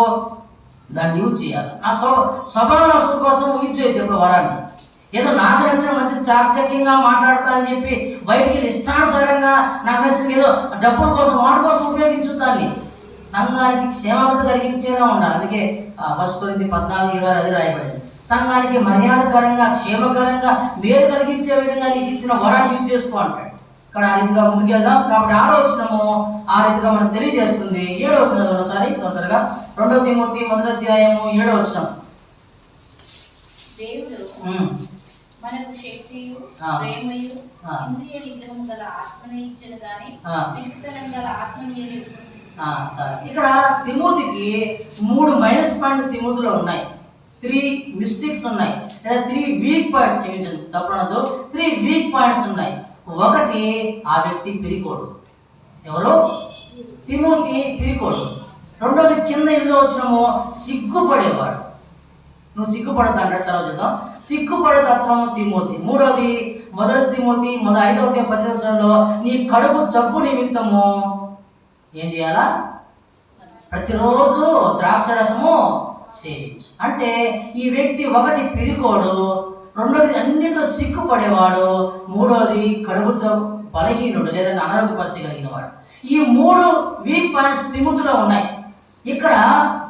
దాన్ని యూజ్ చేయాలి. నా స్వభావ నష్టం కోసం యూజ్ చేయొద్దు ఇప్పుడు వరాన్ని. ఏదో నాకు నచ్చిన మంచి చాకచక్యంగా మాట్లాడతానని చెప్పి బయటికి ఇష్టానుసారంగా నాకు నచ్చిన ఏదో డబ్బుల కోసం వాటి కోసం ఉపయోగించు. దాన్ని సంఘానికి క్షేమాభివృద్ధి కలిగించేలా ఉండాలి. అందుకే 1 కొరింథీ 14:20 అది రాయబడింది. సంఘానికి మర్యాదకరంగా, క్షేమకరంగా, మేలు కలిగించే విధంగా నీకు ఇచ్చిన వరాన్ని యూజ్ చేసుకో అంటాడు. ఇక్కడ ఆ రీతిగా ముందుకెళ్దాం. కాబట్టి 6వ వచనము ఆ రీతిగా మనకు తెలియజేస్తుంది. 7వ వచనం ఒకసారి త్వరగా 2 తిమోతి 1:7 వచనం. దేవుడు మనకు శక్తియు ప్రేమయు ఇంద్రియ నిగ్రహం గల ఆత్మని ఇచ్చెను గాని వివేకం గల ఆత్మని ఇయ్యలేదు. ఇక్కడ తిమోతికి 3 మైనస్ పాయింట్ తిమోతిలో ఉన్నాయి. 3 మిస్టేక్స్ ఉన్నాయి, లేదా 3 వీక్ పాయింట్స్, క్షమించండి తప్పనద్దు, 3 వీక్ పాయింట్స్ ఉన్నాయి. ఒకటి, ఆ వ్యక్తి పిరికోడు. ఎవరు? తిమోతి పిరికోడు. రెండోది, కింద 8వ వచనము, సిగ్గుపడేవాడు. నువ్వు సిగ్గుపడతా అంటాడు. తర్వాత చూద్దాం. సిగ్గుపడే తత్వం తిమోతి. మూడోది, 1 తిమోతి 5వ అధ్యాయం 10వ వచనంలో, నీ కడుపు జబ్బు నిమిత్తము ఏం చేయాలా? ప్రతిరోజు ద్రాక్షరసము సేవించు. అంటే ఈ వ్యక్తి ఒకటి పిరికోడు, రెండోది అన్నింటిలో సిగ్గుపడేవాడు, మూడోది కడుపు జబ్బు బలహీనుడు లేదా అనారోగ్యపరచగలిగిన వాడు. ఈ 3 వీక్ పాయింట్స్ తిమోతిలో ఉన్నాయి. ఇక్కడ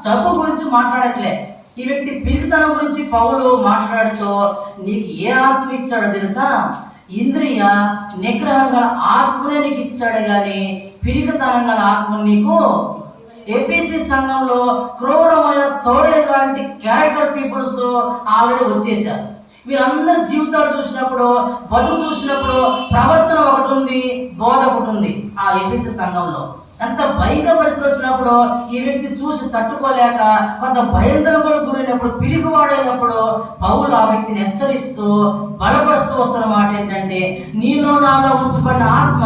జబ్బు గురించి మాట్లాడట్లే, ఈ వ్యక్తి పిరికితనం గురించి పౌలు మాట్లాడుతూ, నీకు ఏ ఆత్మ ఇచ్చాడో తెలుసా? ఇంద్రియ నిగ్రహం గల ఆత్మనే నీకు ఇచ్చాడు కానీ పిరికితనం గల ఆత్మ నీకు. ఎఫెసీ సంఘంలో క్రూరమైన తోడే లాంటి క్యారెక్టర్ పీపుల్స్ ఆల్రెడీ వచ్చేసారు. వీరందరి జీవితాలు చూసినప్పుడు, బతుకు చూసినప్పుడు ప్రవర్తన ఒకటి ఉంది, బోధ ఒకటి ఉంది. ఆ ఎఫెసీ సంఘంలో ఎంత భయంకర పరిస్థితులు వచ్చినప్పుడు ఈ వ్యక్తి చూసి తట్టుకోలేక కొంత భయంకరములకు గురైనప్పుడు, పిరికివాడైనప్పుడు పౌలు ఆ వ్యక్తిని హెచ్చరిస్తూ బలపరుస్తూ వస్తున్న మాట ఏంటంటే, నీలో నాలో ఉంచబడిన ఆత్మ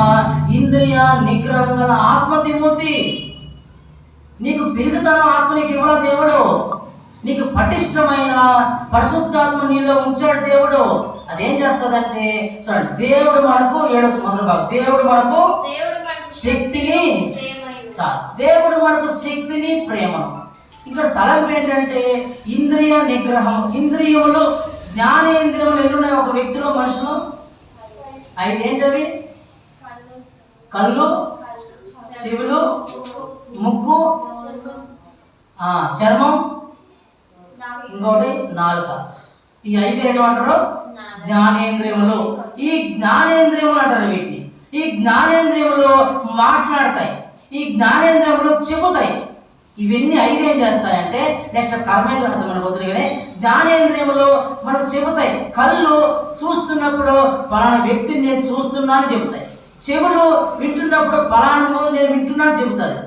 ఇంద్రియ నిగ్రహం గల ఆత్మ తిమోతి. నీకు పిరికితనం ఆత్మ నీకు ఇవ్వాల దేవుడు, నీకు పటిష్టమైన పరిశుద్ధాత్మ నీలో ఉంచాడు దేవుడు. అదేం చేస్తుందంటే చూడండి, దేవుడు మనకు 7వ మొదటి భాగం, దేవుడు మనకు శక్తిని, చాలు, దేవుడు మనకు శక్తిని, ప్రేమను. ఇక్కడ తలంపు ఏంటంటే ఇంద్రియ నిగ్రహం. ఇంద్రియములు, జ్ఞానేంద్రియములు ఎన్నున్నాయి ఒక వ్యక్తిలో, మనుషులు? 5 ఏంటవి? కళ్ళు, చెవులు, ముక్కు, చర్మం, ఇంకోటి నాలుక. ఈ 5 ఏమంటారు? జ్ఞానేంద్రియములు. ఈ జ్ఞానేంద్రియములు అంటారు వీటిని. ఈ జ్ఞానేంద్రియములు మాట్లాడతాయి, ఈ జ్ఞానేంద్రియములు చెబుతాయి. ఇవన్నీ 5 ఏం చేస్తాయంటే, నెక్స్ట్ కర్మేంద్రియం మనకు వదిలిగానే, జ్ఞానేంద్రియములు మనకు చెబుతాయి. కళ్ళు చూస్తున్నప్పుడు పలానా వ్యక్తిని నేను చూస్తున్నాను చెబుతాయి. చెవులు వింటున్నప్పుడు పలానా నేను వింటున్నాను చెబుతాయి.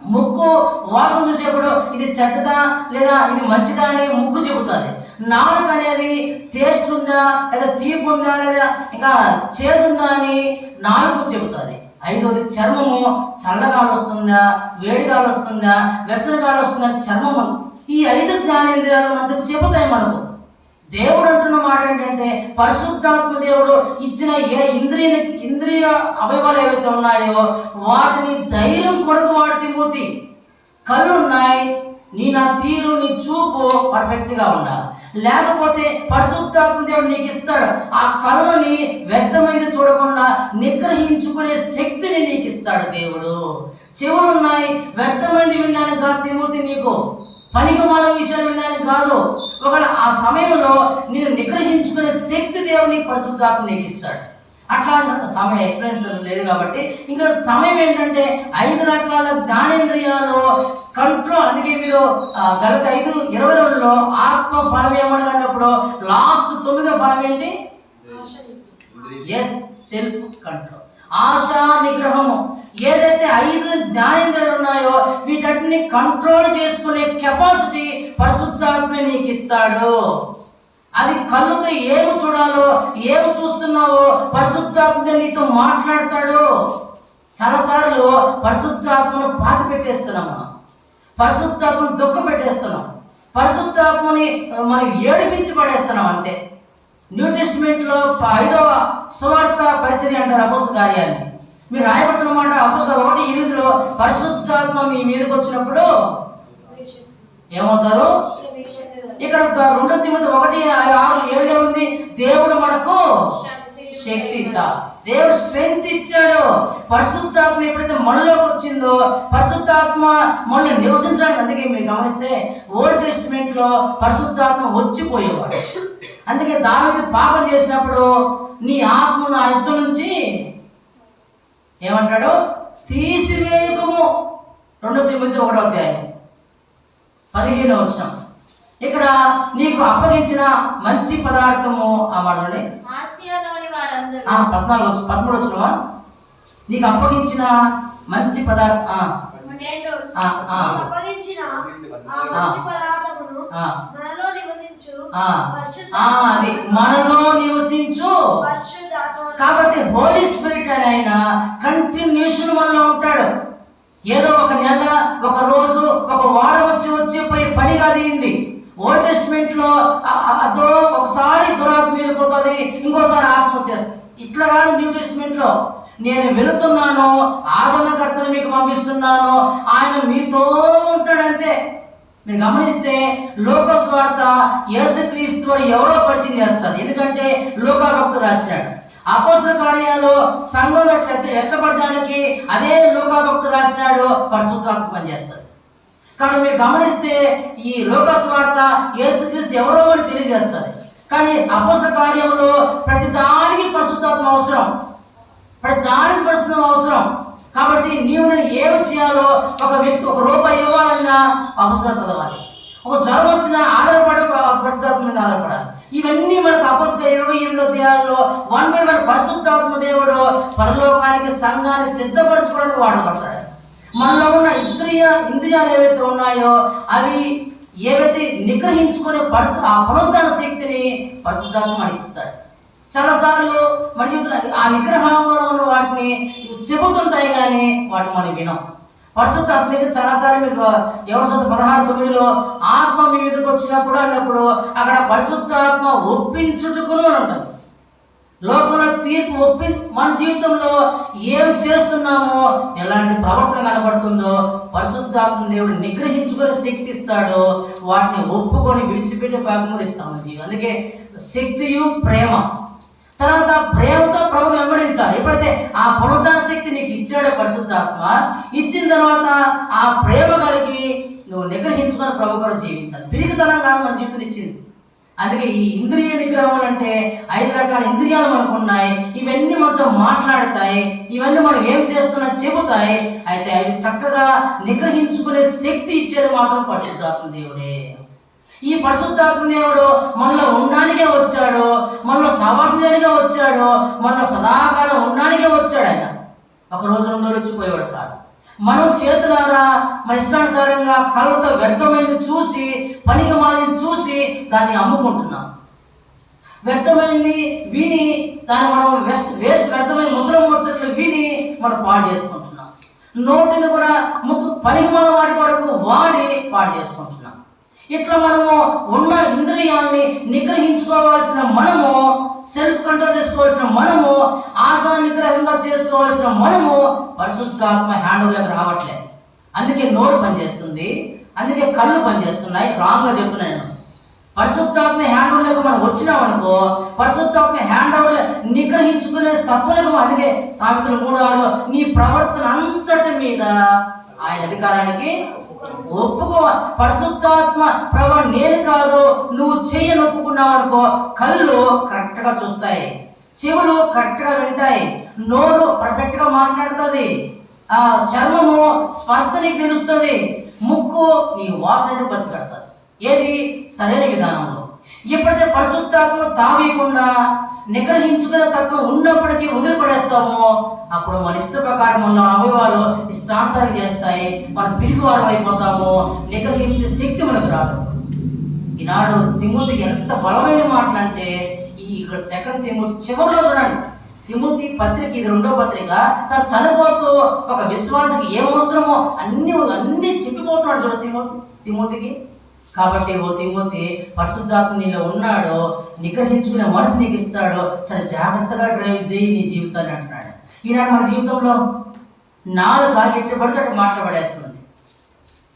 ముక్కు వాసన చూసేప్పుడు ఇది చెడ్డదా లేదా ఇది మంచిదా అని ముక్కు చెబుతుంది. నాలుక అనేది టేస్ట్ ఉందా లేదా తీపి ఉందా లేదా ఇంకా చేదుందా అని నాలుక చెబుతుంది. 5వది చర్మము, చల్లగాలి వస్తుందా వేడిగాలి వస్తుందా వెచ్చగాలి వస్తుందా చర్మము. ఈ 5 జ్ఞానేంద్రియాలు మనతో చెబుతాయి మనకు. దేవుడు అంటున్న మాట ఏంటంటే, పరిశుద్ధాత్మ దేవుడు ఇచ్చిన ఏ ఇంద్రియ అవయవాలు ఏవైతే ఉన్నాయో వాటిని ధైర్యం కొరకు వాడు తిమోతి. కళ్ళు ఉన్నాయి, నా తీరు, నీ చూపు పర్ఫెక్ట్గా ఉండాలి. లేకపోతే పరిశుద్ధాత్మ దేవుడు నీకు ఇస్తాడు, ఆ కళ్ళని వ్యర్థమైంది చూడకుండా నిగ్రహించుకునే శక్తిని నీకు ఇస్తాడు దేవుడు. చెవులు ఉన్నాయి, వ్యర్థమైంది వినడానికి కాదు తిమోతి, నీకు పనికిమాల విషయాలు వినడానికి కాదు. ఒకవేళ ఆ సమయంలో నేను నిగ్రహించుకునే శక్తి దేవుడు నీకు పరిశుద్ధాత్మ నీకు ఇస్తాడు. అట్లా సమయం ఎక్స్పీరియన్స్ లేదు కాబట్టి ఇంకా సమయం ఏంటంటే 5 రకాల జ్ఞానేంద్రియాలు కంట్రోల్. అందుకే మీరు గలత 5:22లో ఆత్మ ఫలం ఏమన్నప్పుడు లాస్ట్ 9వ ఫలం ఏంటి? సెల్ఫ్ కంట్రోల్, ఆశా నిగ్రహము. ఏదైతే 5 జ్ఞానేంద్రియాలు ఉన్నాయో వీటన్నిటిని కంట్రోల్ చేసుకునే కెపాసిటీ పరిశుద్ధాత్మ నీకు ఇస్తాడు. అది కళ్ళుతో ఏమి చూడాలో, ఏమి చూస్తున్నావో పరిశుద్ధాత్మ నీతో మాట్లాడతాడు. చాలాసార్లు పరిశుద్ధాత్మను పాతి పెట్టేస్తున్నాము, పరిశుద్ధాత్మను దుఃఖ పెట్టేస్తున్నాం, పరిశుద్ధాత్మని మనం ఏడిపించి పడేస్తున్నాం అంతే. న్యూ టెస్టిమెంట్లో 5వ సువార్త పరిచర్య అంటారు అపోస్తల కార్యాన్ని. మీరు రాయబడుతున్న మాట అపోస్తల 1:8లో పరిశుద్ధాత్మ మీ మీదకి వచ్చినప్పుడు ఏమవుతారు? ఇక్కడ 2 తిమోతి 1:6-7 ఉంది, దేవుడు మనకు శక్తి ఇచ్చాడు, దేవుడు స్ట్రెంగ్త్ ఇచ్చాడు. పరిశుద్ధాత్మ ఎప్పుడైతే మనలోకి వచ్చిందో పరిశుద్ధాత్మ మనల్ని నివసించడానికి. అందుకే మీరు గమనిస్తే ఓల్డ్ టెస్టిమెంట్లో పరిశుద్ధాత్మ వచ్చిపోయేవాడు. అందుకే దావీదు పాపం చేసినప్పుడు నీ ఆత్మ నా యుద్ధం నుంచి ఏమంటాడు? తీసివేయకము. 2 తిమోతి 1:15 ఇక్కడ నీకు అప్పగించిన మంచి పదార్థము అమ్మడండి 13 నీకు అప్పగించిన మంచి పదార్థం మనలో అది మనలో నివసించు. కాబట్టి హోలీ స్పిరిట్ అని ఆయన కంటిన్యూషన్ మనలో ఉంటాడు. ఏదో ఒక నెల, ఒక రోజు, ఒక వారం వచ్చి పని కాదింది. ఓల్డ్ టెస్ట్మెంట్ లో అదో ఒకసారి దురాత్మ వెళ్ళిపోతుంది, ఇంకోసారి ఆత్మ వచ్చేస్తుంది. ఇట్లా కాదు న్యూ టెస్ట్మెంట్ లో. నేను వెళుతున్నాను, ఆదరణకర్తను మీకు పంపిస్తున్నాను, ఆయన మీతో ఉంటాడంతే. మీరు గమనిస్తే లోకస్వార్త యేసుక్రీస్తు ఎవరో పరిచయం చేస్తారు. ఎందుకంటే లోకాభక్తుడు రాసినాడు. అపోస్తల కార్యాలు సంఘం ఎత్తపడడానికి అదే లోకాభక్తుడు రాసినాడు, పరిశుద్ధాత్మ పనిచేస్తుంది. కాబట్టి మీరు గమనిస్తే ఈ లోకస్వార్త యేసుక్రీస్తు ఎవరో అని తెలియజేస్తుంది. కానీ అపోస్తల కార్యంలో ప్రతి దానికి పరిశుద్ధాత్మ అవసరం, ప్రతి దానికి పరిశుద్ధం అవసరం. కాబట్టి నీవు నేను ఏమి చేయాలో, ఒక వ్యక్తి ₹1 ఇవ్వాలన్నా అపోస్తలు చదవాలి, ఒక జ్వరం వచ్చినా ఆధారపడే పరిశుద్ధాత్మ మీద ఆధారపడాలి. ఇవన్నీ మనకు అపోస్తల 28వ అధ్యాయంలో 1 by 1 పరిశుద్ధాత్మ దేవుడు పరలోకానికి సంఘాన్ని సిద్ధపరచుకోవడానికి వాడబడతాడు. మనలో ఉన్న ఇంద్రియాలు ఏవైతే ఉన్నాయో అవి ఏవైతే నిగ్రహించుకునే ఆ పునరుద్ధరణ శక్తిని పరిశుద్ధాత్మ మనకి ఇస్తాడు. చాలాసార్లు మన జీవితంలో ఆ నిగ్రహంలో ఉన్న వాటిని చెబుతుంటాయి, కానీ వాటిని మనం వినం. పరిశుద్ధాత్మ మీద చాలాసార్లు మీరు యోహాను 16:9 ఆత్మ మీ మీదకి వచ్చినప్పుడు అన్నప్పుడు అక్కడ పరిశుద్ధాత్మ ఒప్పించుటకును అని ఉంటుంది. లోకంలో తీర్పు మన జీవితంలో ఏం చేస్తున్నామో, ఎలాంటి ప్రవర్తన కనబడుతుందో పరిశుద్ధాత్మ దేవుడు నిగ్రహించుకునే శక్తి ఇస్తాడో వాటిని ఒప్పుకొని విడిచిపెట్టే భాగం ఇస్తామని. అందుకే శక్తియు ప్రేమ, తర్వాత ప్రేమతో ప్రభుని వెంబడించాలి. ఎప్పుడైతే ఆ పునరుద్ధరణ శక్తి నీకు ఇచ్చాడో పరిశుద్ధాత్మ, ఇచ్చిన తర్వాత ఆ ప్రేమ కలిగి నువ్వు నిగ్రహించుకొని ప్రభు కూడా జీవించాలి. పిరికితనం కాదు మన జీవితం ఇచ్చింది. అందుకే ఈ ఇంద్రియ నిగ్రహం అంటే 5 రకాల ఇంద్రియాలు మనకు ఉన్నాయి. ఇవన్నీ మనతో మాట్లాడతాయి, ఇవన్నీ మనం ఏం చేస్తున్నా చెబుతాయి. అయితే అవి చక్కగా నిగ్రహించుకునే శక్తి ఇచ్చేది మాత్రం పరిశుద్ధాత్మ దేవుడే. ఈ పరిశుద్ధాత్మ దేవుడు మనలో ఉండడానికే వచ్చాడు, మనలో సహవాసంగా వచ్చాడు, మనలో సదాకాలం ఉండడానికే వచ్చాడు. ఆయన ఒక రోజు 2 రోజులు పోయేవాడు కాదు. మనం చేతులారా మన ఇష్టానుసారంగా కళ్ళతో వ్యర్థమైనది చూసి, పనికి మాలిని చూసి దాన్ని అమ్ముకుంటున్నాం. వ్యర్థమైనది విని దాన్ని మనం వేస్ట్ వ్యర్థమైన ముసలం ముచ్చట్లు విని మనం పాడు చేసుకుంటున్నాం. నోటిని కూడా పనికి మాల వాడి వరకు వాడి పాడు చేసుకుంటున్నాం. ఇట్లా మనము ఉన్న ఇంద్రియాల్ని నిగ్రహించుకోవాల్సిన మనము, సెల్ఫ్ కంట్రోల్ చేసుకోవాల్సిన మనము, ఆశా నిగ్రహంగా చేసుకోవాల్సిన మనము పరిశుద్ధాత్మ హ్యాండ్లోకి రావట్లేదు. అందుకే నోరు పనిచేస్తుంది, అందుకే కళ్ళు పనిచేస్తున్నాయి. రాంగ్గా చెప్తున్నాను నేను. పరిశుద్ధాత్మ హ్యాండ్లోకి మనం వచ్చినామనుకో, పరిశుద్ధాత్మ హ్యాండ్లో నిగ్రహించుకునే తత్వలకు, అందుకే సామెతలు 3:6 నీ ప్రవర్తన అంతటి మీద ఆయన అధికారానికి ఒప్పుకో. పరిశుద్ధాత్మ ప్రభు నేను కాదు నువ్వు చెయ్యని ఒప్పుకున్నావు అనుకో, కళ్ళు కరెక్ట్గా చూస్తాయి, చెవులు కరెక్ట్గా వింటాయి, నోరు పర్ఫెక్ట్గా మాట్లాడుతుంది, చర్మము స్పర్శని తెలుస్తుంది, ముక్కు నీ వాసన పసిగడుతుంది. ఏది సరైన విధానంలో. ఎప్పుడైతే పరిశుద్ధాత్మ తావీయకుండా నిగ్రహించుకునే తత్వం ఉన్నప్పటికీ వదిలిపడేస్తామో, అప్పుడు మన ఇష్ట ప్రకారం మన అవయవాలు ఇష్టానుసారం చేస్తాయి, మనం పిరిగివారం అయిపోతాము, నిగ్రహించే శక్తి మనకు రాదు. ఈనాడు తిమోతికి ఎంత బలమైన మాటలు అంటే, ఇక్కడ 2 తిమోతి చివరిలో చూడండి. తిమోతి పత్రిక, ఇది 2వ పత్రిక, తను చనిపోతూ ఒక విశ్వాసకి ఏం అవసరమో అన్నీ చెప్పిపోతున్నాడు చూడ తిమోతికి. కాబట్టి ఓ తిమోతి, పరిశుద్ధాత్మ నీలో ఉన్నాడో, నిగ్రహించుకునే మనసు నీకు ఇస్తాడో, చాలా జాగ్రత్తగా డ్రైవ్ చేయి నీ జీవితాన్ని అంటున్నాడు. ఈనాడు మన జీవితంలో నాలుక ఎట్టు పడితే అటు మాటలు పడేస్తుంది,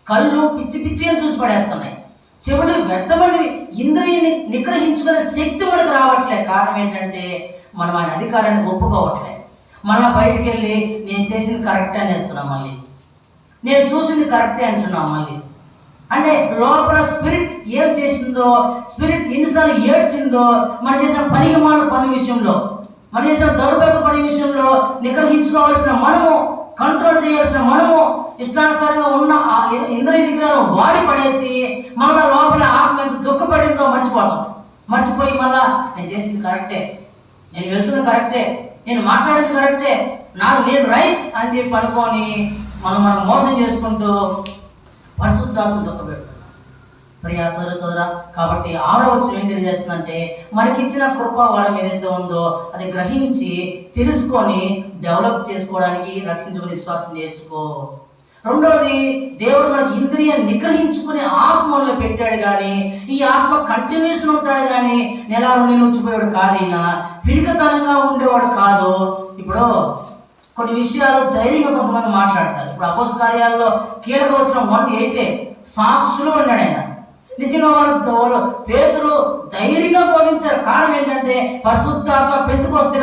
కళ్ళు పిచ్చి పిచ్చిగా చూసి పడేస్తున్నాయి, చెవులు వ్యర్థమైనవి, ఇంద్రియాన్ని నిగ్రహించుకునే శక్తి మనకు రావట్లేదు. కారణం ఏంటంటే మనం ఆయన అధికారాన్ని ఒప్పుకోవట్లేదు. మళ్ళీ బయటికి వెళ్ళి నేను చేసింది కరెక్టే అనేస్తున్నాం, మళ్ళీ నేను చూసింది కరెక్టే అంటున్నాం. మళ్ళీ అంటే లోపల స్పిరిట్ ఏం చేసిందో, స్పిరిట్ ఎన్నిసార్లు ఏడ్చిందో, మనం చేసిన పని విషయంలో, మనం చేసిన దౌర్భాగ్య పని విషయంలో నిగ్రహించుకోవాల్సిన మనము, కంట్రోల్ చేయాల్సిన మనము, ఇష్టానుసారంగా ఉన్న ఇంద్రియ నిగ్రహం వాడి పడేసి మళ్ళీ లోపల ఆత్మ ఎంత దుఃఖపడిందో మర్చిపోయి మళ్ళా నేను చేసింది కరెక్టే, నేను వెళ్తుంది కరెక్టే, నేను మాట్లాడేది కరెక్టే, నేను రైట్ అని చెప్పి అనుకొని మనం మోసం చేసుకుంటూ పరిశుద్ధాత్మ దుఃఖపెడుతున్నాం. ప్రియా సోదర. కాబట్టి 6వ వచనం ఏం తెలియజేస్తుందంటే, మనకిచ్చిన కృప వరం ఏదైతే ఉందో అది గ్రహించి తెలుసుకొని డెవలప్ చేసుకోవడానికి రక్షించుకునే విశ్వాసం నేర్చుకో. రెండోది, దేవుడు మనకి ఇంద్రియ నిగ్రహించుకునే ఆత్మలో పెట్టాడు, కానీ ఈ ఆత్మ కంటిన్యూషన్ ఉంటాడు, కానీ నెల 2 నెలలు ఉంచిపోయాడు కాదు. ఈయన పిరికతనంగా ఉండేవాడు కాదు. ఇప్పుడు కొన్ని విషయాలు ధైర్యంగా కొంతమంది మాట్లాడతారు. ఇప్పుడు అపోస్తల కార్యాల్లో కీలక వచనం 1:8 సాక్షులు అన్నాడు ఆయన. నిజంగా వాళ్ళు పేతురు ధైర్యంగా బోధించారు. కారణం ఏంటంటే పరిశుద్ధాత్మ పెంతుకొస్తే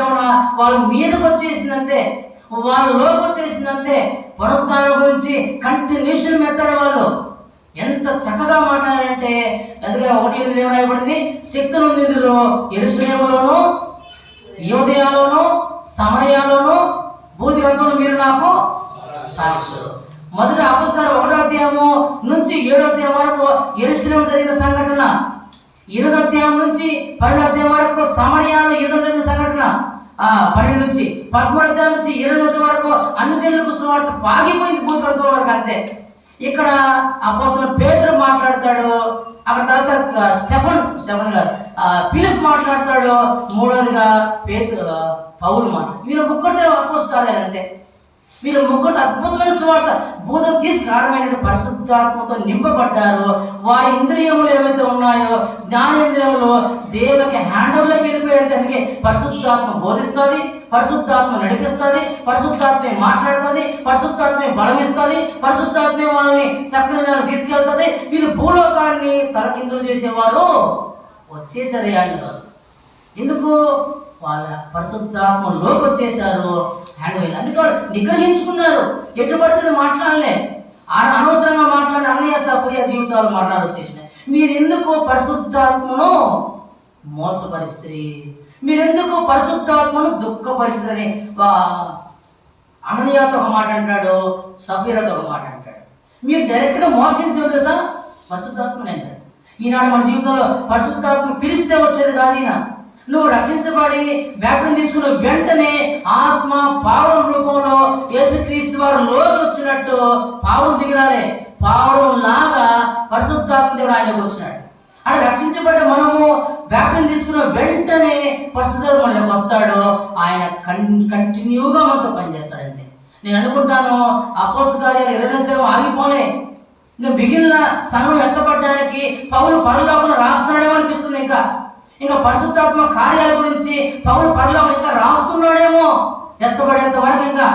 వాళ్ళ మీదకి వచ్చేసిందంతే, వాళ్ళలోకి వచ్చేసిందంతే. పునరుత్థానం గురించి కంటిన్యూషన్ మెథడ్ వాళ్ళు ఎంత చక్కగా మాట్లాడారంటే, ఎందుకంటే 1:8 ఏమనబడింది, శక్తులు నిందురు యెరూషలేములోను యూదయలోను సమరయలోను భూదిగంతంలో మీరు నాకు సాక్షులు. మొదటి అపోస్తల 1వ అధ్యాయము నుంచి 7వ అధ్యాయం వరకు యెరూషలేము జరిగిన సంఘటన, 8వ అధ్యాయం నుంచి 12వ అధ్యాయం వరకు సమరయాలో యుద్ధం జరిగిన సంఘటన, 12 నుంచి 13వ అధ్యాయం నుంచి 20వ అధ్యాయం వరకు అన్ని జనులకు సువార్త పాగిపోయింది భూదిగంతం వరకు అంతే. ఇక్కడ అపోస్తలుడు పేతురు మాట్లాడతాడు, అక్కడ తర్వాత స్టెఫన్ గారు ఫిలిప్ మాట్లాడతాడు, మూడోదిగా పౌలు మాట్లాడు. వీళ్ళ ముగ్గురితో అపోస్తలులు అంతే. వీళ్ళ ముగ్గురు అద్భుతమైన సువార్త బోధన తీసుకురావడమైన పరిశుద్ధాత్మతో నింపబడ్డారు. వారి ఇంద్రియములు ఏవైతే ఉన్నాయో జ్ఞానేంద్రియములు దేవునికి హ్యాండర్లోకి వెళ్ళిపోయేది. అందుకే పరిశుద్ధాత్మ బోధిస్తుంది, పరిశుద్ధాత్మ నడిపిస్తుంది, పరిశుద్ధాత్మే మాట్లాడుతుంది, పరిశుద్ధాత్మే బలమిస్తుంది, పరిశుద్ధాత్మే వాళ్ళని చక్కని విధానం తీసుకెళ్తుంది. వీళ్ళు భూలోకాన్ని తలకిందులు చేసేవారు వచ్చేసరి వాళ్ళు. ఎందుకు? వాళ్ళ పరిశుద్ధాత్మలోకి వచ్చేసారు, హ్యాండ్ వేయాలి. అందుకే వాళ్ళు నిగ్రహించుకున్నారు. ఎటు పడితే మాట్లాడలే, అనవసరంగా మాట్లాడి అన్నయ్య సఫర్య జీవితాలు మాట్లాడి వచ్చేసినాయి. మీరెందుకు పరిశుద్ధాత్మను మోసపరిస్తే, మీరెందుకు పరిశుద్ధాత్మను దుఃఖపరిస్తారని అననీయతో ఒక మాట అంటాడు, సఫీరతో ఒక మాట అంటాడు. మీరు డైరెక్ట్గా మోసగించదు తెలుసా, పరిశుద్ధాత్మని అంటాడు. ఈనాడు మన జీవితంలో పరిశుద్ధాత్మ పిలిస్తే వచ్చేది కాదు. ఈయన నువ్వు రక్షించబడి బ్యాప్టిజం తీసుకున్న వెంటనే ఆత్మ పావురం రూపంలో యేసుక్రీస్తు వారు లోకి వచ్చినట్టు పావురం దిగిరాలే, పావురం లాగా పరిశుద్ధాత్మ దేవుడు ఆయనకు వచ్చినాడు. అంటే రక్షించబడి మనము బ్యాప్టిజం తీసుకున్న వెంటనే పరిశుద్ధాత్మ మనలోకి వస్తాడు. ఆయన కంటిన్యూగా మనతో పనిచేస్తాడంతే. నేను అనుకుంటాను అపోస్తల కార్యాలు 20 ఆగిపోలే, ఇంకా మిగిలిన సంఘం ఎత్తపడడానికి పౌలు పరలోకంలో రాస్తున్నాడేమో అనిపిస్తుంది. ఇంకా పరిశుద్ధాత్మ కార్యాల గురించి పౌలు పరలోకంలో ఇంకా రాస్తున్నాడేమో ఎత్తబడేంత వరకు. ఇంకా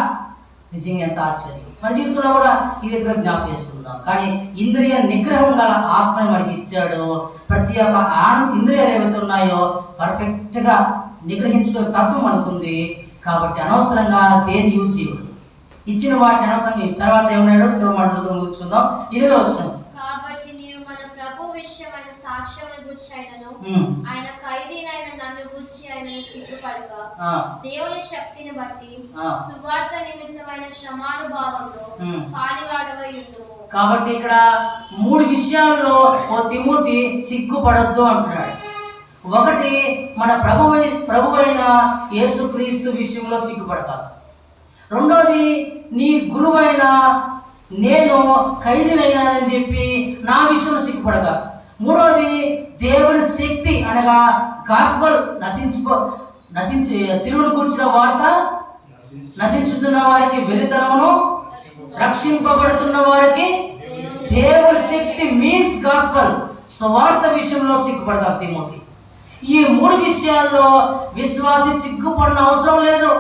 నిజంగా ఎంత ఆశ్చర్యం. మన జీవితంలో కూడా ఇది జ్ఞాపకం చేసుకుందాం. కానీ ఇంద్రియ నిగ్రహం గల ఆత్మని మనకి ఇచ్చాడు. ప్రతి ఒక్క ఇంద్రియాలు ఏవైతే ఉన్నాయో పర్ఫెక్ట్గా నిగ్రహించుకునే తత్వం మనకుంది. కాబట్టి అనవసరంగా దేని యూజ్ చేయకూడదు. ఇచ్చిన వాటిని అనవసరంగా తర్వాత ఏమన్నాడో చివరి మాటలు ముగించుకుందాం. 8వ వచనం, కాబట్టి నీవు మన ప్రభు విషయమైన సాక్ష్యమును గూర్చి ఆయనను ఆయన ఖైదీనైన నన్ను గూర్చి ఆయనను సిగ్గుపడక దేవుని శక్తిని బట్టి సువార్త నిమిత్తమైన శ్రమానుభావంలో పాలివాడవై ఉండుము. కాబట్టి ఇక్కడ 3 విషయాల్లో ఓ తిమోతి సిగ్గుపడొద్దు అంటున్నాడు. ఒకటి, మన ప్రభువైన యేసుక్రీస్తు విషయంలో సిగ్గుపడతాను. రెండోది, నీ గురువైన నేను ఖైదీనైనానని చెప్పి నా విషయంలో సిగ్గుపడగా. మూడోది, దేవుని శక్తి అనగా గాస్పల్ సిలువను కూర్చిన వార్త నశించుతున్న వారికి వెలితనమును, రక్షింపబడుతున్న వారికి దేవుని శక్తి మీన్స్ గాస్పల్. స్వార్థ విషయంలో సిగ్గుపడగా తిమోతి. ఈ 3 విషయాల్లో విశ్వాసి సిగ్గుపడిన అవసరం లేదు.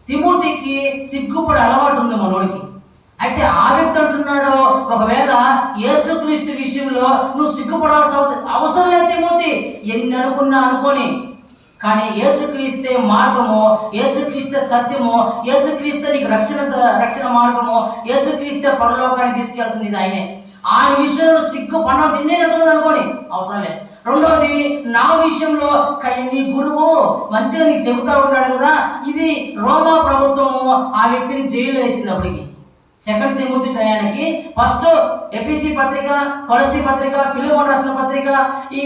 తిమోతికి సిగ్గుపడే అలవాటు ఉంది మనోడికి. అయితే ఆ వ్యక్తి అంటున్నాడు, ఒకవేళ యేసుక్రీస్తు విషయంలో నువ్వు సిగ్గుపడాల్సిన అవసరం లేదు తిమోతి, ఎన్ని అనుకున్నా అనుకోని. కానీ యేసుక్రీస్తే మార్గము, యేసుక్రీస్తే సత్యము, యేసుక్రీస్తే నీకు రక్షణ మార్గము, యేసుక్రీస్తే పరలోకానికి తీసుకెళ్తుంది ఆయనే. ఆయన విషయంలో సిగ్గుపడిన ఎన్ని అనుకోని అవసరం లేదు. రెండోది, నా విషయంలో నీ గురువు మంచిగా నీకు చెబుతా ఉన్నాడు కదా. ఇది రోమా ప్రభుత్వము ఆ వ్యక్తిని జైలు వేసింది. అప్పటికి 2 తిమోతి టయానికి ఫస్ట్ ఎఫెసీ పత్రిక, కొలసీ పత్రిక, ఫిలిమోను రాసిన పత్రిక, ఈ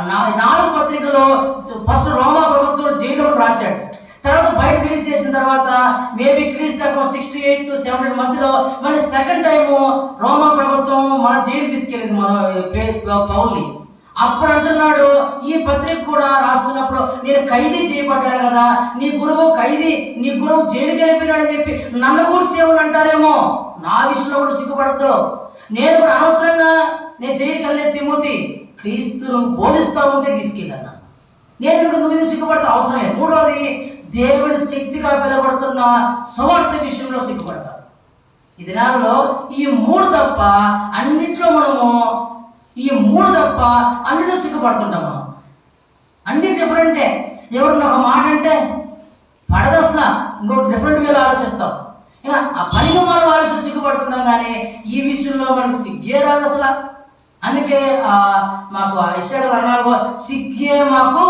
4 పత్రికలో ఫస్ట్ రోమా ప్రభుత్వం జైలు రాశాడు. తర్వాత బయటకు రిలీజ్ చేసిన తర్వాత మేబీ క్రీస్తు 68 to 70 మధ్యలో మన సెకండ్ టైము రోమా ప్రభుత్వం మన జైలు తీసుకెళ్ళింది మన పౌల్ని. అప్పుడు అంటున్నాడు, ఈ పత్రిక కూడా రాస్తున్నప్పుడు, నేను ఖైదీ చేయబడ్డాను కదా, నీ గురువు జైలుకి వెళ్ళిపోయినాడని చెప్పి నన్ను గురించి ఏమని అంటారేమో, నా విషయంలో కూడా సిగ్గుపడద్దు. నేను కూడా అనవసరంగా నేను జైలుకి వెళ్ళే తిమోతి, క్రీస్తును బోధిస్తూ ఉంటే తీసుకెళ్ళాను. నేను ఎందుకు నువ్వు సిగ్గుపడితే అవసరం లేదు. మూడోది, దేవుని శక్తిగా పిలువబడుతున్న సువార్త విషయంలో సిగ్గుపడతారు. ఈ దినాల్లో ఈ మూడు తప్ప అన్నిట్లో సిగ్గుపడుతుంటాం మనం. అన్ని డిఫరెంటే. ఎవరన్నా ఒక మాట అంటే పడదు, అసలు ఇంకో డిఫరెంట్ వేలో ఆలోచిస్తాం. ఇక ఆ పనికి మనం ఆలోచన సిగ్గుపడుతున్నాం, కానీ ఈ విషయంలో మనకు సిగ్గే రాదు అసలు. అందుకే మాకు యెషయా 64 సిగ్గే మాకు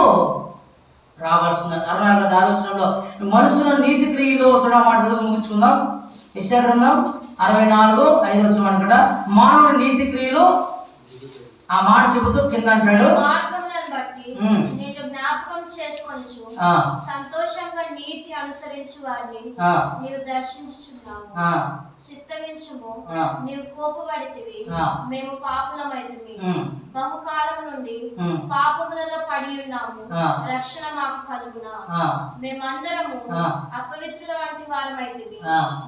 రావాల్సిన 64 ఆలోచనలో మనుషుల నీతి క్రియలు చూడమాట ముగించుకుందాం. యెషయా గ్రంథం 64:5 కూడా మానవుని నీతి క్రియలు ఆ మాట చెబుతూ కింద అంటాడు, నేను జ్ఞాపకం చేసుకొనుచు సంతోషంగా నీతి అనుసరించు వారిని నీవు దర్శించుచున్నావు. చిత్తగించుము, నీవు కోపపడితివి, మేము పాపులమైతివి, బహుకాలం నుండి పాపములలో పడి ఉన్నాము, రక్షణ మాకు కలుగునా. మేమందరము అపవిత్రుల వంటి వారమైతివి,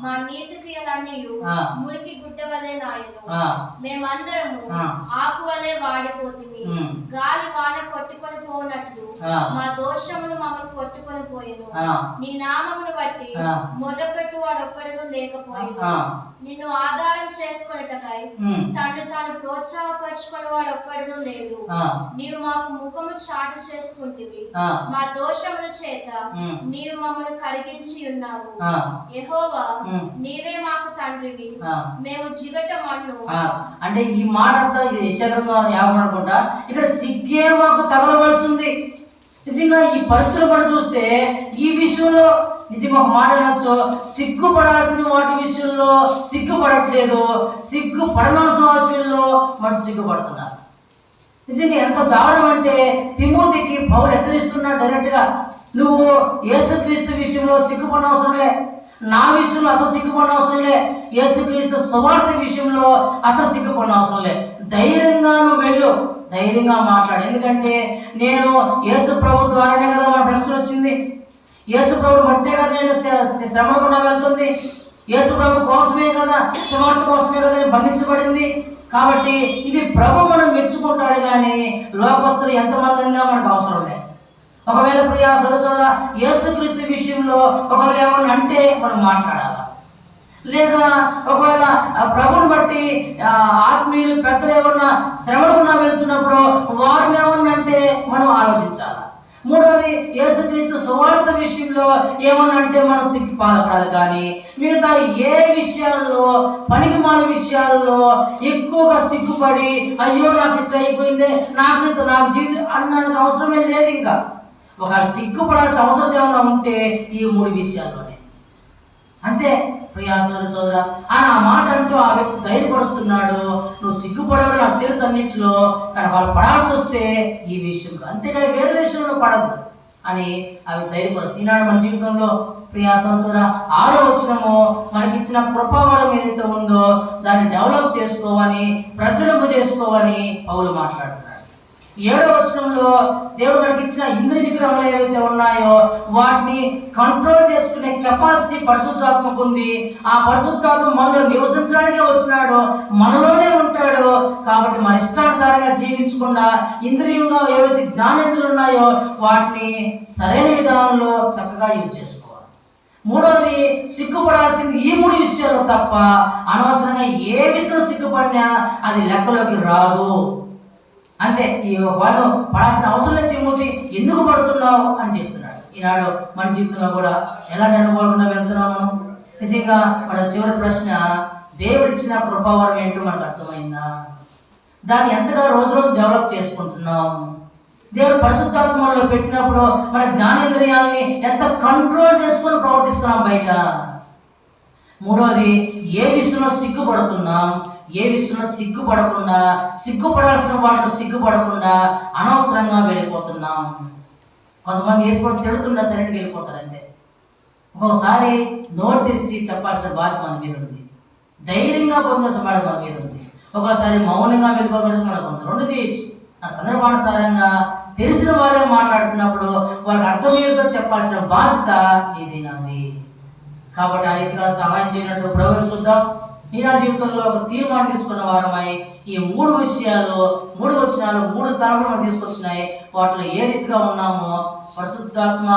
మా నీతి క్రియలన్నీ మురికి గుడ్డ వలె నాయను. మేమందరము ఆకు వలె వాడిపోతివి, గాలి వాన కొట్టుకొని పోనట్లు మా దోషములు మమ్మల్ని కొట్టుకొని పోయెను. నీ నామమును బట్టి మొర్రపెట్టు వాడు ఒక్కడును లేకపోయెను. నిన్ను ఆధారం చేసుకొనుటకై తన్ను తాను ప్రోత్సాహపరుచుకుని వాడు ఒక్కడును లేడు. నీవు మాకు ముఖము చాటు చేసుకుంటివి, మా దోషముల చేత నీవు మమ్మల్ని కడిగించి ఉన్నావు. యెహోవా, నీవే మాకు తండ్రివి, మేము జిగట మన్ను. అంటే ఈ మాట అంతా యెషయా 50 అనుకుంటా, ఇక్కడ సిగ్గే మాకు తగలవలసింది. నిజంగా ఈ పరిస్థితులు పడి చూస్తే ఈ విషయంలో నిజంగా ఒక మాట అనొచ్చు, సిగ్గుపడాల్సిన వాటి విషయంలో సిగ్గుపడట్లేదు, సిగ్గుపడాల్సిన విషయంలో మనసు సిగ్గుపడుతున్నారు. నిజంగా ఎంత దారుణం అంటే, తిమోతికి పౌలు హెచ్చరిస్తున్నాడు డైరెక్ట్గా, నువ్వు యేసుక్రీస్తు విషయంలో సిగ్గుపడిన అవసరం లే, నా విషయంలో అసలు సిగ్గుపడిన అవసరం లే, యేసుక్రీస్తు సువార్త విషయంలో అసలు సిగ్గుపడిన అవసరం లే, ధైర్యంగా నువ్వు వెళ్ళు, ధైర్యంగా మాట్లాడు. ఎందుకంటే నేను యేసు ప్రభు ద్వారానే కదా మన రక్షణ వచ్చింది, యేసు ప్రభు బట్టే కదా శ్రమల గుండా వెళ్తుంది, యేసు ప్రభు కోసమే కదా, సువార్త కోసమే కదా బంధించబడింది. కాబట్టి ఇది ప్రభు మనం మెచ్చుకుంటాడు, కానీ లోకస్తులు ఎంతమంది అన్నా మనకు అవసరం లేదు. ఒకవేళ ప్రియా సరసర యేసుక్రీస్తు విషయంలో ఒకవేళ ఏమన్నా అంటే మనం మాట్లాడాలా, లేదా ఒకవేళ ప్రభుని బట్టి ఆత్మీయులు పెద్దలు ఏమన్నా శ్రమలుగా వెళ్తున్నప్పుడు వారిని ఏమన్నా అంటే మనం ఆలోచించాలి. మూడవది, యేసుక్రీస్తు సువార్త విషయంలో ఏమన్నా అంటే మనం సిగ్గు బాధపడాలి, కానీ మిగతా ఏ విషయాల్లో పనికిమాల విషయాల్లో ఎక్కువగా సిగ్గుపడి అయ్యో నాకు ఇట్లా అయిపోయింది, నాకు జీవితం అన్నానికి అవసరమే లేదు. ఇంకా ఒక సిగ్గుపడాల్సిన అవసరం ఏమన్నా ఉంటే ఈ 3 విషయాల్లోనే అంతే. ప్రియాసోదర సోదర అని ఆ మాట అంటూ ఆ వ్యక్తి ధైర్యపరుస్తున్నాడు, నువ్వు సిగ్గుపడవని నాకు తెలుసు అన్నింటిలో, కానీ వాళ్ళు పడాల్సి వస్తే ఈ విషయంలో, అంతేగాని వేరే విషయంలో పడద్దు అని అవి ధైర్యపరుస్తుంది. ఈనాడు మన జీవితంలో ప్రియాసోదర సోదర 6వ వచనము మనకిచ్చిన కృపావరం ఏదైతే ఉందో దాన్ని డెవలప్ చేసుకోవని, ప్రచురింప చేసుకోవని పౌలు మాట్లాడుతున్నాడు. 7వ వచనంలో దేవుడు మనకి ఇచ్చిన ఇంద్రియ నిగ్రహాలు ఏవైతే ఉన్నాయో వాటిని కంట్రోల్ చేసుకునే కెపాసిటీ పరిశుద్ధాత్మకు ఉంది. ఆ పరిశుద్ధాత్మ మనలో నివసించడానికే వచ్చినాడు, మనలోనే ఉంటాడు. కాబట్టి మన ఇష్టానుసారంగా జీవించకుండా ఇంద్రియంగా ఏవైతే జ్ఞానేంద్రులు ఉన్నాయో వాటిని సరైన విధానంలో చక్కగా యూజ్ చేసుకోవాలి. మూడవది, సిగ్గుపడాల్సింది ఈ 3 విషయాలు తప్ప అనవసరంగా ఏ విషయం సిగ్గుపడినా అది లెక్కలోకి రాదు. అంతే. ఈ వాళ్ళు పడాల్సిన అవసరం లేదు తిమోతి, ఎందుకు పడుతున్నావు అని చెప్తున్నాడు. ఈనాడు మన జీవితంలో కూడా ఎలాంటి అనుభవాలు వెళ్తున్నాం మనం? నిజంగా మన చివరి ప్రశ్న, దేవుడు ఇచ్చిన కృపావరం ఏంటో మనకు అర్థమైందా? దాన్ని ఎంతగా రోజు డెవలప్ చేసుకుంటున్నాం? దేవుడు పరిశుద్ధాత్మలో పెట్టినప్పుడు మన జ్ఞానేంద్రియాలని ఎంత కంట్రోల్ చేసుకొని ప్రవర్తిస్తున్నాం బయట? మూడవది, ఏ విషయంలో సిగ్గుపడుతున్నాం, ఏ విషయంలో సిగ్గుపడకుండా, సిగ్గుపడాల్సిన వాటిలో సిగ్గుపడకుండా అనవసరంగా వెళ్ళిపోతున్నాం. కొంతమంది వేసుకొని తిడుతున్నా సరైనగా వెళ్ళిపోతారు అంతే. ఒక్కొక్కసారి నోరు తెరిచి చెప్పాల్సిన బాధ్యత మన మీద ఉంది, ధైర్యంగా పొందాల్సిన బాధ్యత మన మీద ఉంది. ఒక్కోసారి మౌనంగా వెళ్ళిపోవాల్సిన మనకు ఉంది. రెండు చేయొచ్చు. ఆ సందర్భానుసారంగా తెలిసిన వాళ్ళే మాట్లాడుతున్నప్పుడు వాళ్ళకి అర్థమయ్యేతో చెప్పాల్సిన బాధ్యత ఇది నాది. కాబట్టి ఆ రీతిగా సహాయం చేయనట్టు ప్రభువుని చూద్దాం. నీ నా జీవితంలో ఒక తీర్మానం తీసుకున్న వారమై ఈ 3 విషయాలు, 3 వచనాలు, 3 స్థానాలు మనం తీసుకొచ్చినాయి. వాటిలో ఏ రీతిగా ఉన్నామో పరిశుద్ధాత్మ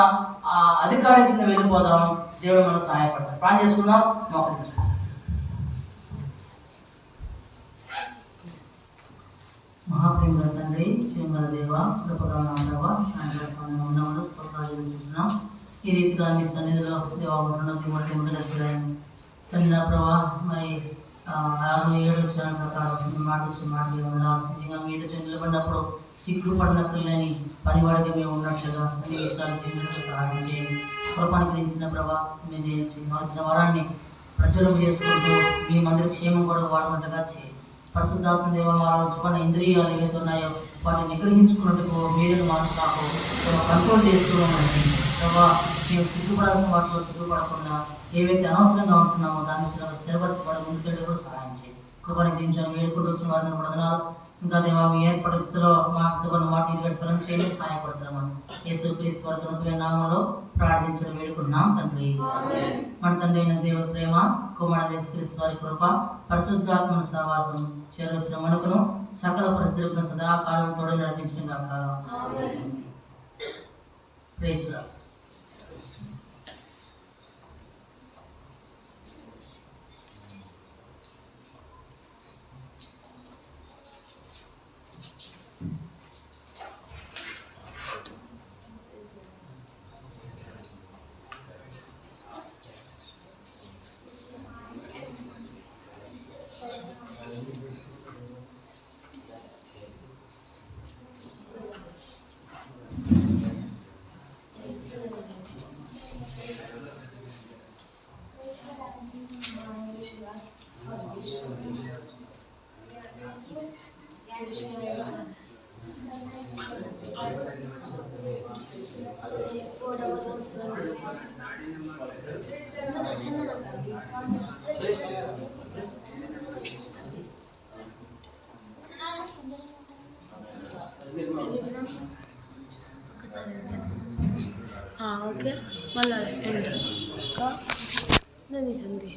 ఆ అధికారి కింద వెళ్ళిపోదాం. దేవుడు మనకు సహాయపడతాం. ప్రార్థన చేసుకుందాం. మోకరించాలి. మహాప్రేమ తండ్రి, జీవగల దేవ, కృపగల దేవ, సాయంత్రం సమయం ఉన్నవాళ్ళు స్తోత్రాలు చెల్లిస్తున్నాం. ఈ రీతిగా మీ సన్నిధిలో దేవాలయం తండ్రి నా ప్రభా, మరి 6-7 వచ్చిన ప్రకారం మాట ఉండాలి. నిజంగా మీద నిలబడినప్పుడు సిగ్గుపడినట్లేని పనివాడిగా మేము ఉన్నట్లుగా అన్ని విషయాలు చేయడానికి సహాయం చేయండి. కృపను గురించిన ప్రభా మీరు ఇచ్చిన వరాన్ని ప్రచురం చేసుకుంటూ మీ మందిర క్షేమం కూడా వాడమంటగా చేయండి. పరిశుద్ధాత్మ దేవ, మాలో ఉంచుకున్న ఇంద్రియాలు ఏవైతే ఉన్నాయో వాటిని నిగ్రహించుకున్నట్టుకు మీరు మాకు కంట్రోల్ చేస్తూ ఉన్నామండి ప్రభా. మేము సిగ్గుపడాల్సిన వాటిలో సిగ్గుపడకుండా ఏవైతే అనవసరంగా ఉంటున్నామో దాని విషయంలో స్థిరపరచబడి ముందుకెళ్ళి కూడా సహాయం చేయండి. కృపని గురించి వేడుకుంటూ వచ్చిన వారిని పడుతున్నారు. ఇంకా దేవా మీ ఏర్పాటు స్థితిలో మాటి ఫలం చేయండి, సహాయపడుతున్నామని యేసుక్రీస్తు వారి నామంలో ప్రార్థించడం వేడుకుంటున్నాం తండ్రి. మన తండ్రి అయిన దేవుని ప్రేమ, కుమారుడు యేసుక్రీస్తు వారి కృప, పరిశుద్ధాత్మ సహవాసం చేరవచ్చిన మనకును సకల పరిస్థితులను సదాకాలం తోడు నడిపించిన గాక. Praise the Lord. ఓకే మళ్ళీ ఎండ్ దాన్ని సంధి